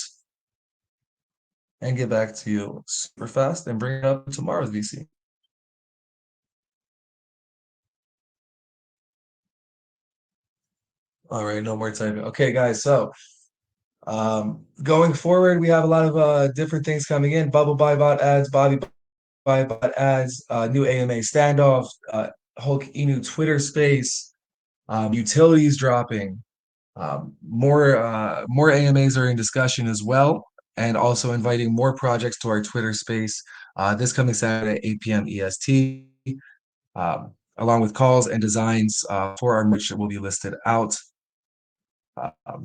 and get back to you super fast and bring it up tomorrow's VC. All right, no more typing. Okay, guys. So going forward, we have a lot of different things coming in. Bubble Buy Bot ads, Bobby Buy Bot ads, new AMA standoff, Hulk Inu Twitter space, utilities dropping. More AMAs are in discussion as well, and also inviting more projects to our Twitter space this coming Saturday, 8 p.m. EST, along with calls and designs for our merch that will be listed out.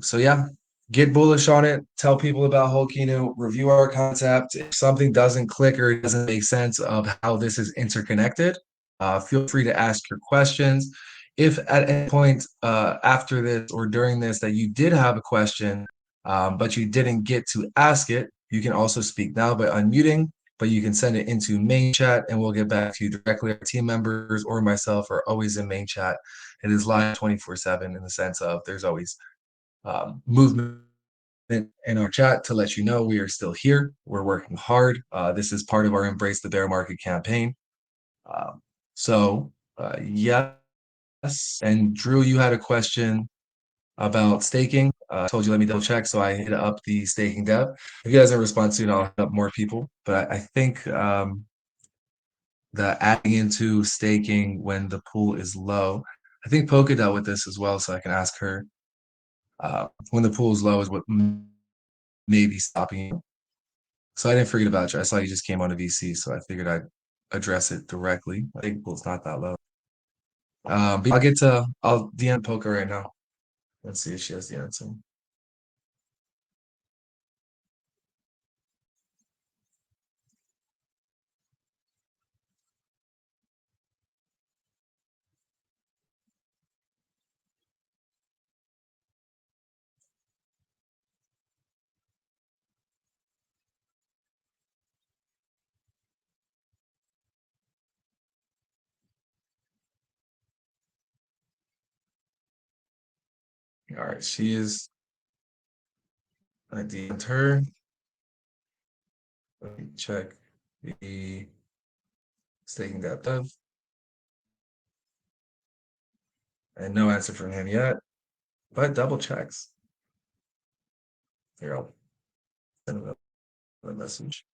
So yeah, get bullish on it. Tell people about Holkino. Review our concept. If something doesn't click or it doesn't make sense of how this is interconnected, feel free to ask your questions. If at any point after this or during this that you did have a question, but you didn't get to ask it, you can also speak now by unmuting but you can send it into main chat and we'll get back to you directly. Our team members or myself are always in main chat. It is live 24/7 in the sense of there's always movement in our chat to let you know we are still here. We're working hard. This is part of our Embrace the Bear Market campaign. Yes. And Drew, you had a question about staking. I told you let me double check, so I hit up the staking dev. If you guys don't respond soon, I'll hit up more people. But I think that adding into staking when the pool is low, I think Polka dealt with this as well, so I can ask her. When the pool is low is what may be stopping you. So I didn't forget about you. I saw you just came on a VC, so I figured I'd address it directly. I think the pool's not that low. But I'll DM Polka right now. Let's see if she has the answer. All right, she is. I DM'd her. Let me check the staking depth of. And no answer from him yet, but double checks. Here, I'll send him a message.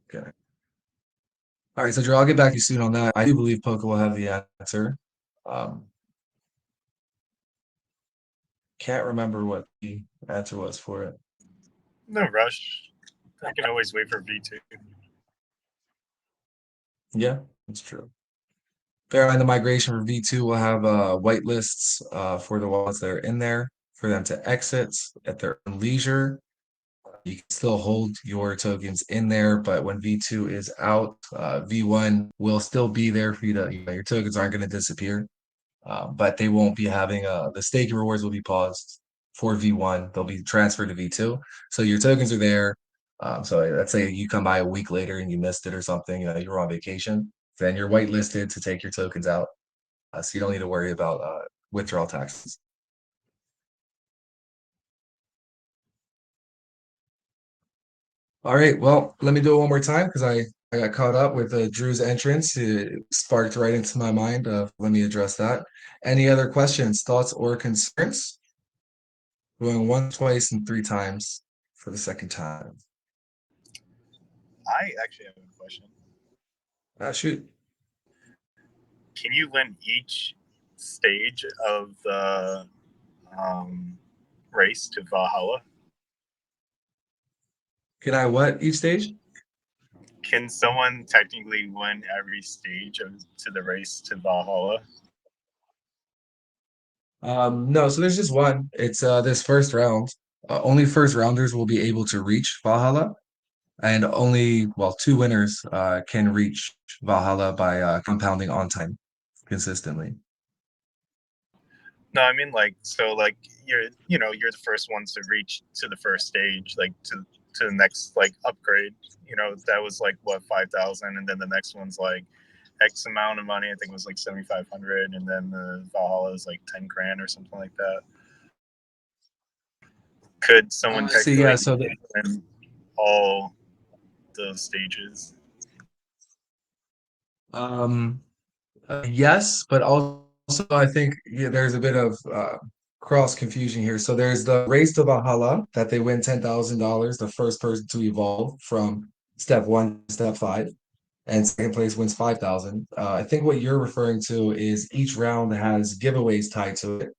Okay. All right, so Drew, I'll get back to you soon on that. I do believe Poca will have the answer. Can't remember what the answer was for it. No rush. I can always wait for V2. Yeah, that's true. Bear in the migration for V2 will have white lists for the wallets that are in there for them to exit at their own leisure. You can still hold your tokens in there, but when V2 is out, V1 will still be there for you to, your tokens aren't going to disappear, but they won't be having the staking rewards will be paused for V1. They'll be transferred to V2. So your tokens are there. So let's say you come by a week later and you missed it or something, you were on vacation, then you're whitelisted to take your tokens out. So you don't need to worry about withdrawal taxes. All right, well, let me do it one more time because I got caught up with Drew's entrance. It sparked right into my mind. Let me address that. Any other questions, thoughts, or concerns? Going once, twice, and three times for the second time. I actually have a question. Shoot. Can you link each stage of the race to Valhalla? Can I what each stage? Can someone technically win every stage to the race to Valhalla? No, so there's just one. It's this first round. Only first rounders will be able to reach Valhalla, and only two winners can reach Valhalla by compounding on time consistently. No, I mean you're the first ones to reach to the first stage, like to the next upgrade. That was 5,000, and then the next one's X amount of money. I think it was 7,500, and then the Valhalla is 10 grand or something like that. Could someone win all those stages? Yes, but also I think there's a bit of cross confusion here. So there's the race to Valhalla that they win $10,000, the first person to evolve from step 1 to step 5, and second place wins 5,000. I think what you're referring to is each round has giveaways tied to it.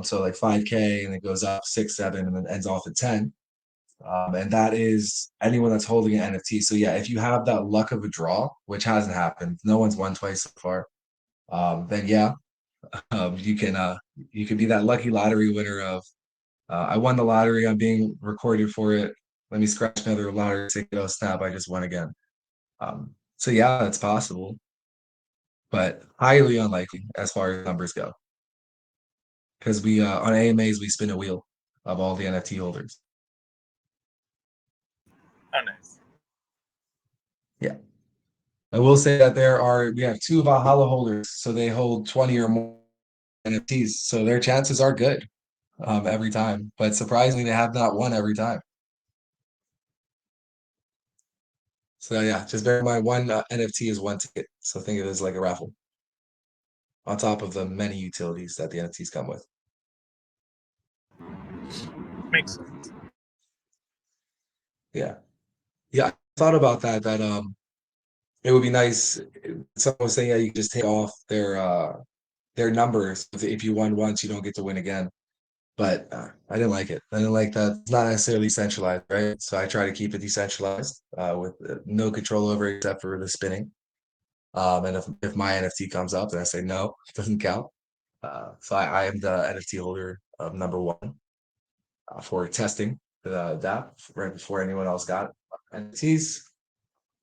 So 5K, and it goes up 6, 7, and then ends off at 10. And that is anyone that's holding an NFT. So yeah, if you have that luck of a draw, which hasn't happened, no one's won twice so far, then yeah, you can be that lucky lottery winner of I won the lottery, I'm being recorded for it. Let me scratch another lottery ticket. Oh snap, I just won again. So yeah, it's possible, but highly unlikely as far as numbers go. Because we on AMAs we spin a wheel of all the NFT holders. Oh, nice. Yeah. I will say that we have two Valhalla holders, so they hold 20 or more NFTs. So their chances are good every time. But surprisingly, they have not won every time. So yeah, just bear in mind one NFT is one ticket. So think of it as like a raffle on top of the many utilities that the NFTs come with. Makes sense. Yeah. Yeah, I thought about that it would be nice. Someone was saying, yeah, you can just take off their numbers. If you won once, you don't get to win again. But I didn't like it. I didn't like that. It's not necessarily centralized, right? So I try to keep it decentralized with no control over it except for the spinning. And if my NFT comes up, then I say no, it doesn't count. So I am the NFT holder of number one for testing that right before anyone else got it. NFTs.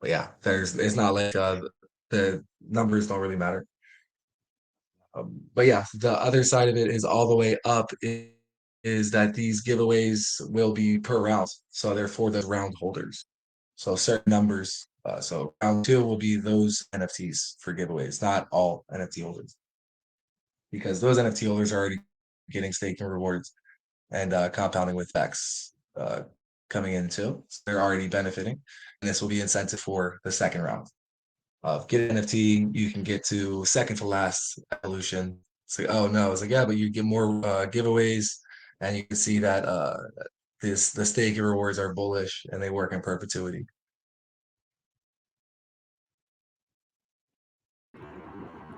But yeah, it's not like the numbers don't really matter. But yeah, the other side of it is all the way up is that these giveaways will be per round. So they're for the round holders. So certain numbers. So round two will be those NFTs for giveaways, not all NFT holders. Because those NFT holders are already getting staking rewards and compounding with X coming in too. So they're already benefiting. And this will be incentive for the second round of get an NFT, you can get to second to last evolution. It's like, oh no, it's like, yeah, but you get more giveaways, and you can see that the staking rewards are bullish and they work in perpetuity.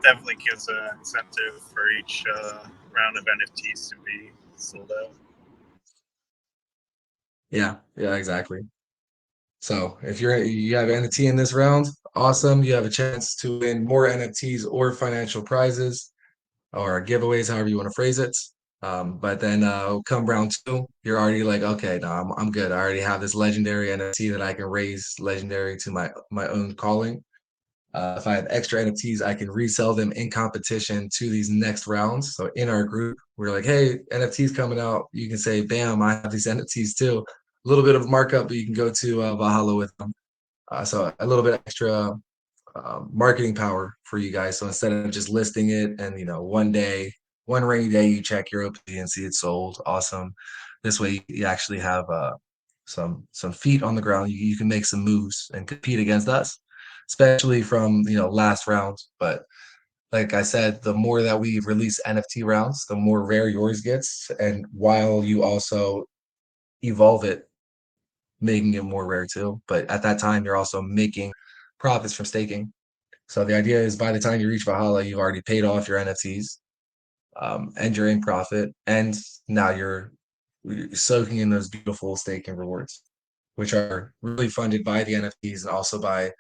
Definitely gives an incentive for each round of NFTs to be sold out. Yeah, yeah, exactly. So if you have NFT in this round, awesome. You have a chance to win more NFTs or financial prizes or giveaways, however you want to phrase it. But then come round two, you're already like, okay, no, I'm good. I already have this legendary NFT that I can raise legendary to my own calling. If I have extra NFTs, I can resell them in competition to these next rounds. So in our group, we're like, hey, NFTs coming out. You can say, bam, I have these NFTs too. A little bit of markup, but you can go to Valhalla with them. So a little bit extra marketing power for you guys. So instead of just listing it and one rainy day, you check your OP and see it sold. Awesome. This way, you actually have some feet on the ground. You can make some moves and compete against us, especially from last round. But like I said, the more that we release NFT rounds, the more rare yours gets, and while you also evolve it, making it more rare too. But at that time, you're also making profits from staking. So the idea is by the time you reach Valhalla, you've already paid off your NFTs, and you're in profit, and now you're soaking in those beautiful staking rewards, which are really funded by the NFTs and also by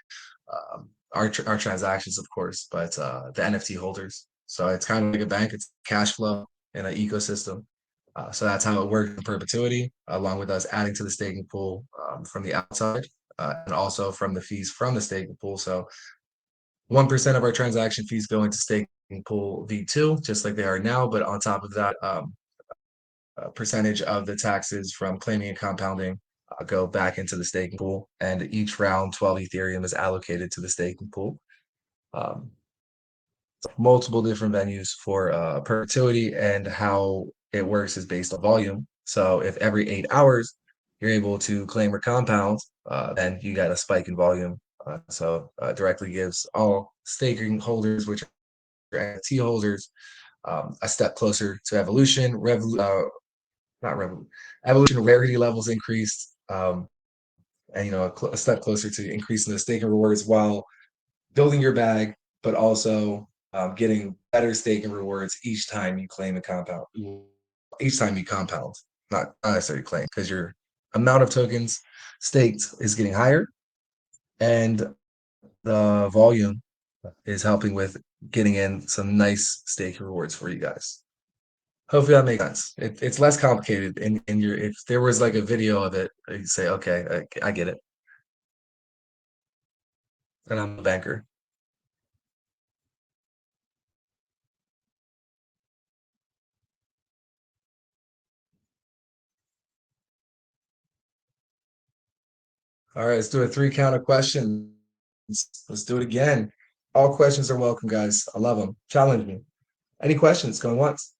our transactions, of course, but the NFT holders. So it's kind of like a bank; it's cash flow in an ecosystem. So that's how it works in perpetuity, along with us adding to the staking pool from the outside, and also from the fees from the staking pool. So 1% of our transaction fees go into staking pool V2, just like they are now. But on top of that, a percentage of the taxes from claiming and compounding go back into the staking pool. And each round, 12 Ethereum is allocated to the staking pool. Um, Multiple different venues for perpetuity, and how it works is based on volume. So if every 8 hours you're able to claim or compound, then you got a spike in volume. So directly gives all staking holders, which are NFT holders, a step closer to evolution. Not revolution. Evolution rarity levels increased, and a step closer to increasing the staking rewards while building your bag, but also getting better staking rewards each time you claim a compound. Each time you compound, not necessarily claim, because your amount of tokens staked is getting higher, and the volume is helping with getting in some nice staking rewards for you guys. Hopefully that makes sense. It's less complicated. If there was like a video of it, you'd say, okay, I get it. and I'm a banker. All right, let's do a 3 count of questions. Let's do it again. All questions are welcome, guys. I love them. Challenge me. Any questions? Going once.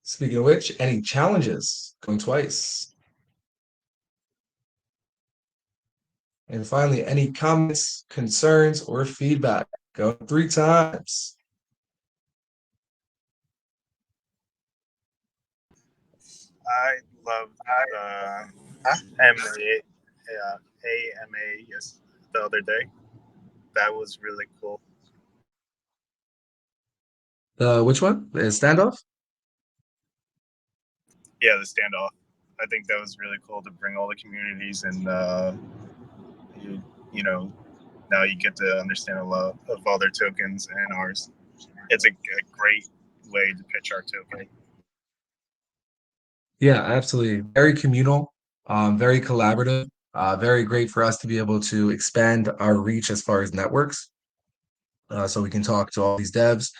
Speaking of which, any challenges? Going twice. And finally, any comments, concerns, or feedback? Going 3 times. I love AMA, AMA the other day. That was really cool. Which one? The standoff? Yeah, the standoff. I think that was really cool to bring all the communities and you know, now you get to understand a lot of all their tokens and ours. It's a great way to pitch our token. Yeah, absolutely. Very communal, very collaborative, very great for us to be able to expand our reach as far as networks. So we can talk to all these devs.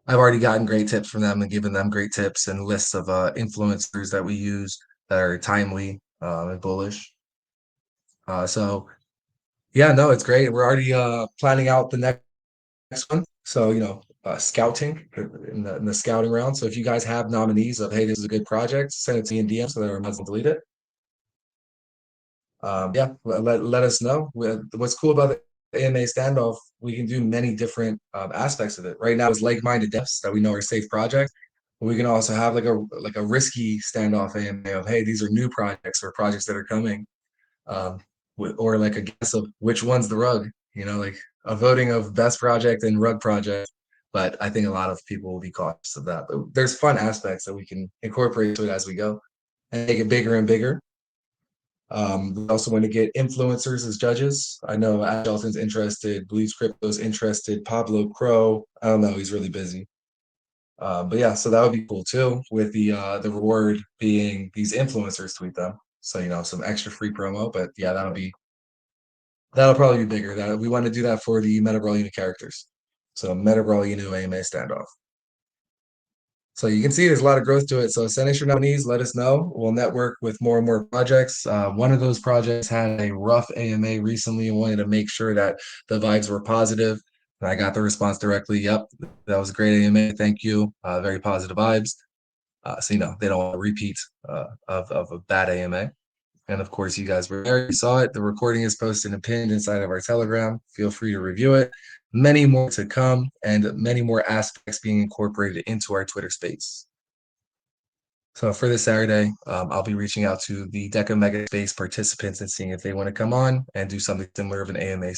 I've already gotten great tips from them and given them great tips and lists of influencers that we use that are timely and bullish. So yeah, no, it's great. We're already planning out the next one. So scouting in the scouting round. So if you guys have nominees of hey, this is a good project, send it to me in DM so that I can delete it. Yeah, let us know. What's cool about the AMA standoff, we can do many different aspects of it. Right now, it's like-minded devs that we know are safe projects. But we can also have like a risky standoff AMA of hey, these are new projects or projects that are coming, or like a guess of which one's the rug. Like a voting of best project and rug project. But I think a lot of people will be cautious of that. But there's fun aspects that we can incorporate to it as we go and make it bigger and bigger. We also want to get influencers as judges. I know Ash Shelton's interested, Believes Crypto's interested, Pablo Crow. I don't know, he's really busy. But yeah, so that would be cool too, with the reward being these influencers tweet them. So some extra free promo. But yeah, that'll probably be bigger. That we want to do that for the Meta Brawl Unit characters. So Meta Brawl Unit AMA standoff. So you can see there's a lot of growth to it. So send us your nominees, let us know. We'll network with more and more projects. One of those projects had a rough AMA recently and wanted to make sure that the vibes were positive. And I got the response directly. Yep, that was a great AMA. Thank you. Very positive vibes. So they don't want a repeat of a bad AMA. And of course, you guys were there. You saw it. The recording is posted and pinned inside of our Telegram. Feel free to review it. Many more to come and many more aspects being incorporated into our Twitter space. So for this Saturday, I'll be reaching out to the Deca Mega Space participants and seeing if they want to come on and do something similar of an AMA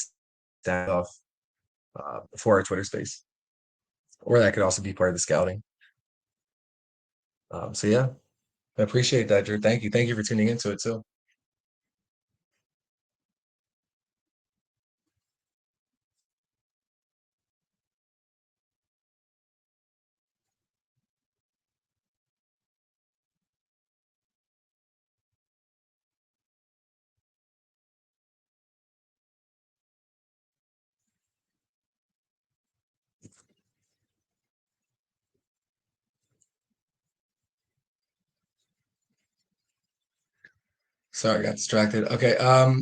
standoff for our Twitter space. Or that could also be part of the scouting. So yeah, I appreciate that, Drew. Thank you. Thank you for tuning into it too. Sorry, got distracted. Okay.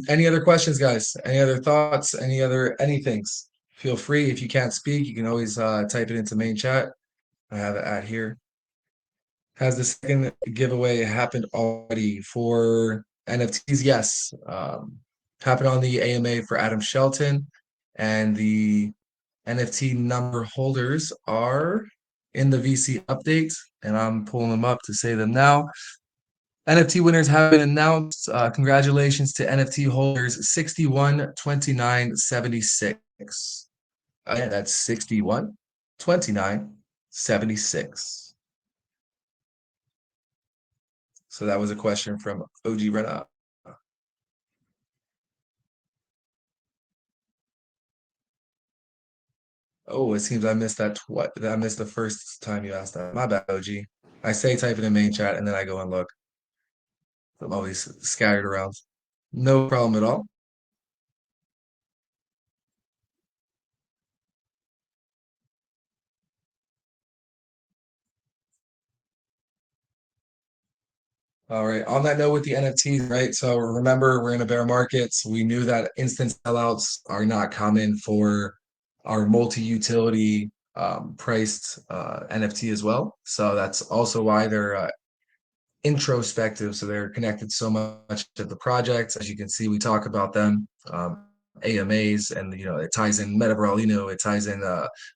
Any other questions, guys? Any other thoughts? Any other anythings? Feel free. If you can't speak, you can always type it into main chat. I have it at here. Has the second giveaway happened already for NFTs? Yes. Happened on the AMA for Adam Shelton, and the NFT number holders are in the VC update, and I'm pulling them up to say them now. NFT winners have been announced. Congratulations to NFT holders 61 29 76. Again, that's 61 29 76. So that was a question from OG Rena. Oh, it seems I missed that. I missed the first time you asked that. My bad, OG. I say type it in main chat and then I go and look. I'm always scattered around. No problem at all. All right. On that note with the NFTs, right? So remember, we're in a bear market. So we knew that instant sellouts are not common for our multi-utility priced NFT as well. So that's also why they're introspective. So they're connected so much to the project. As you can see, we talk about them. AMAs, and it ties in Meta Brawlino, it ties in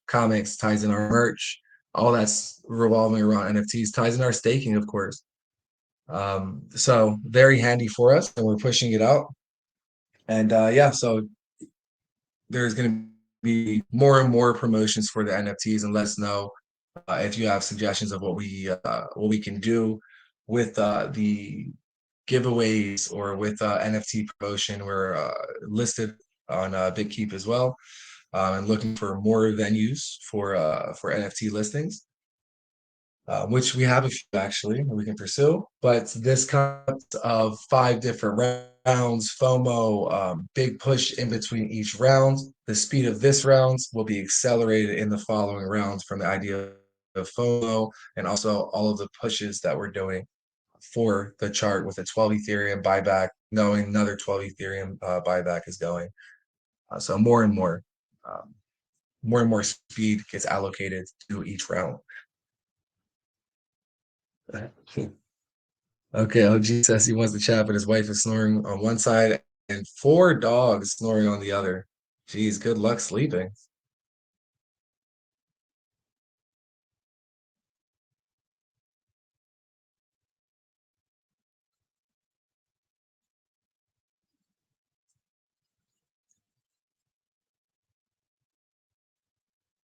comics, ties in our merch, all that's revolving around NFTs, ties in our staking, of course. So very handy for us, and we're pushing it out. And yeah, so there's going to be more and more promotions for the NFTs, and let us know if you have suggestions of what we can do with the giveaways or with NFT promotion. We're listed on BitKeep as well, and looking for more venues for NFT listings. Which we have a few actually we can pursue, but this concept of 5 different rounds, FOMO, big push in between each round. The speed of this round will be accelerated in the following rounds from the idea of FOMO, and also all of the pushes that we're doing for the chart with a 12 Ethereum buyback, knowing another 12 Ethereum buyback is going. So more and more speed gets allocated to each round. Okay, OG says he wants to chat, but his wife is snoring on one side and 4 dogs snoring on the other. Jeez, good luck sleeping.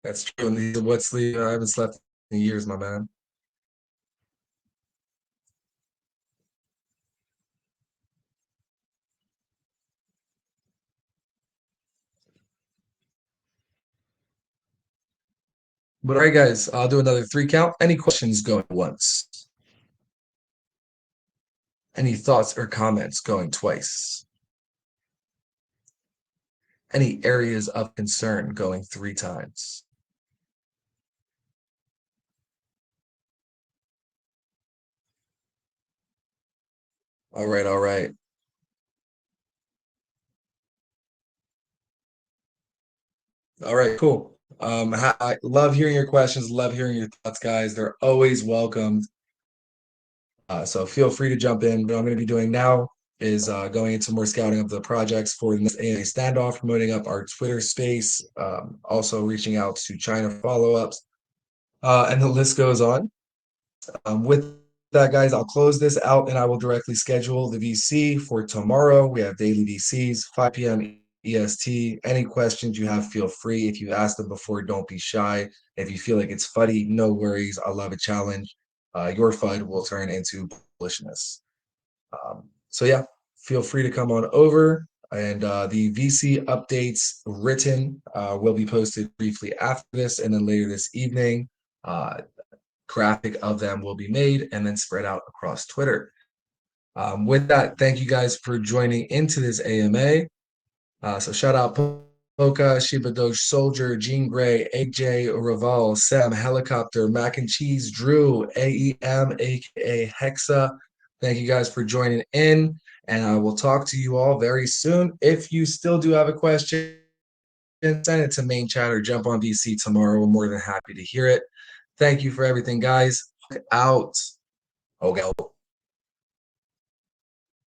That's true. And he said, what sleep? I haven't slept in years, my man. But all right, guys, I'll do another 3 count. Any questions going once? Any thoughts or comments going twice? Any areas of concern going 3 times? All right, all right. All right, cool. I love hearing your questions, love hearing your thoughts, guys. They're always welcomed. So feel free to jump in. What I'm going to be doing now is going into more scouting of the projects for the next AMA standoff, promoting up our Twitter space, also reaching out to China follow-ups, and the list goes on. With that, guys, I'll close this out and I will directly schedule the VC for tomorrow. We have daily VCs, 5 p.m. EST. Any questions you have, feel free. If you've asked them before, don't be shy. If you feel like it's funny, no worries. I love a challenge. Your FUD will turn into bullishness. So yeah, feel free to come on over. And the VC updates written will be posted briefly after this, and then later this evening. Graphic of them will be made and then spread out across Twitter. With that, thank you guys for joining into this AMA. So shout out Polka, Shiba Doge Soldier, Jean Grey, AJ Raval, Sam Helicopter, Mac and Cheese, Drew, AEM, aka Hexa. Thank you guys for joining in, and I will talk to you all very soon. If you still do have a question, send it to main chat or jump on VC tomorrow. We're more than happy to hear it. Thank you for everything, guys. Out. Okay.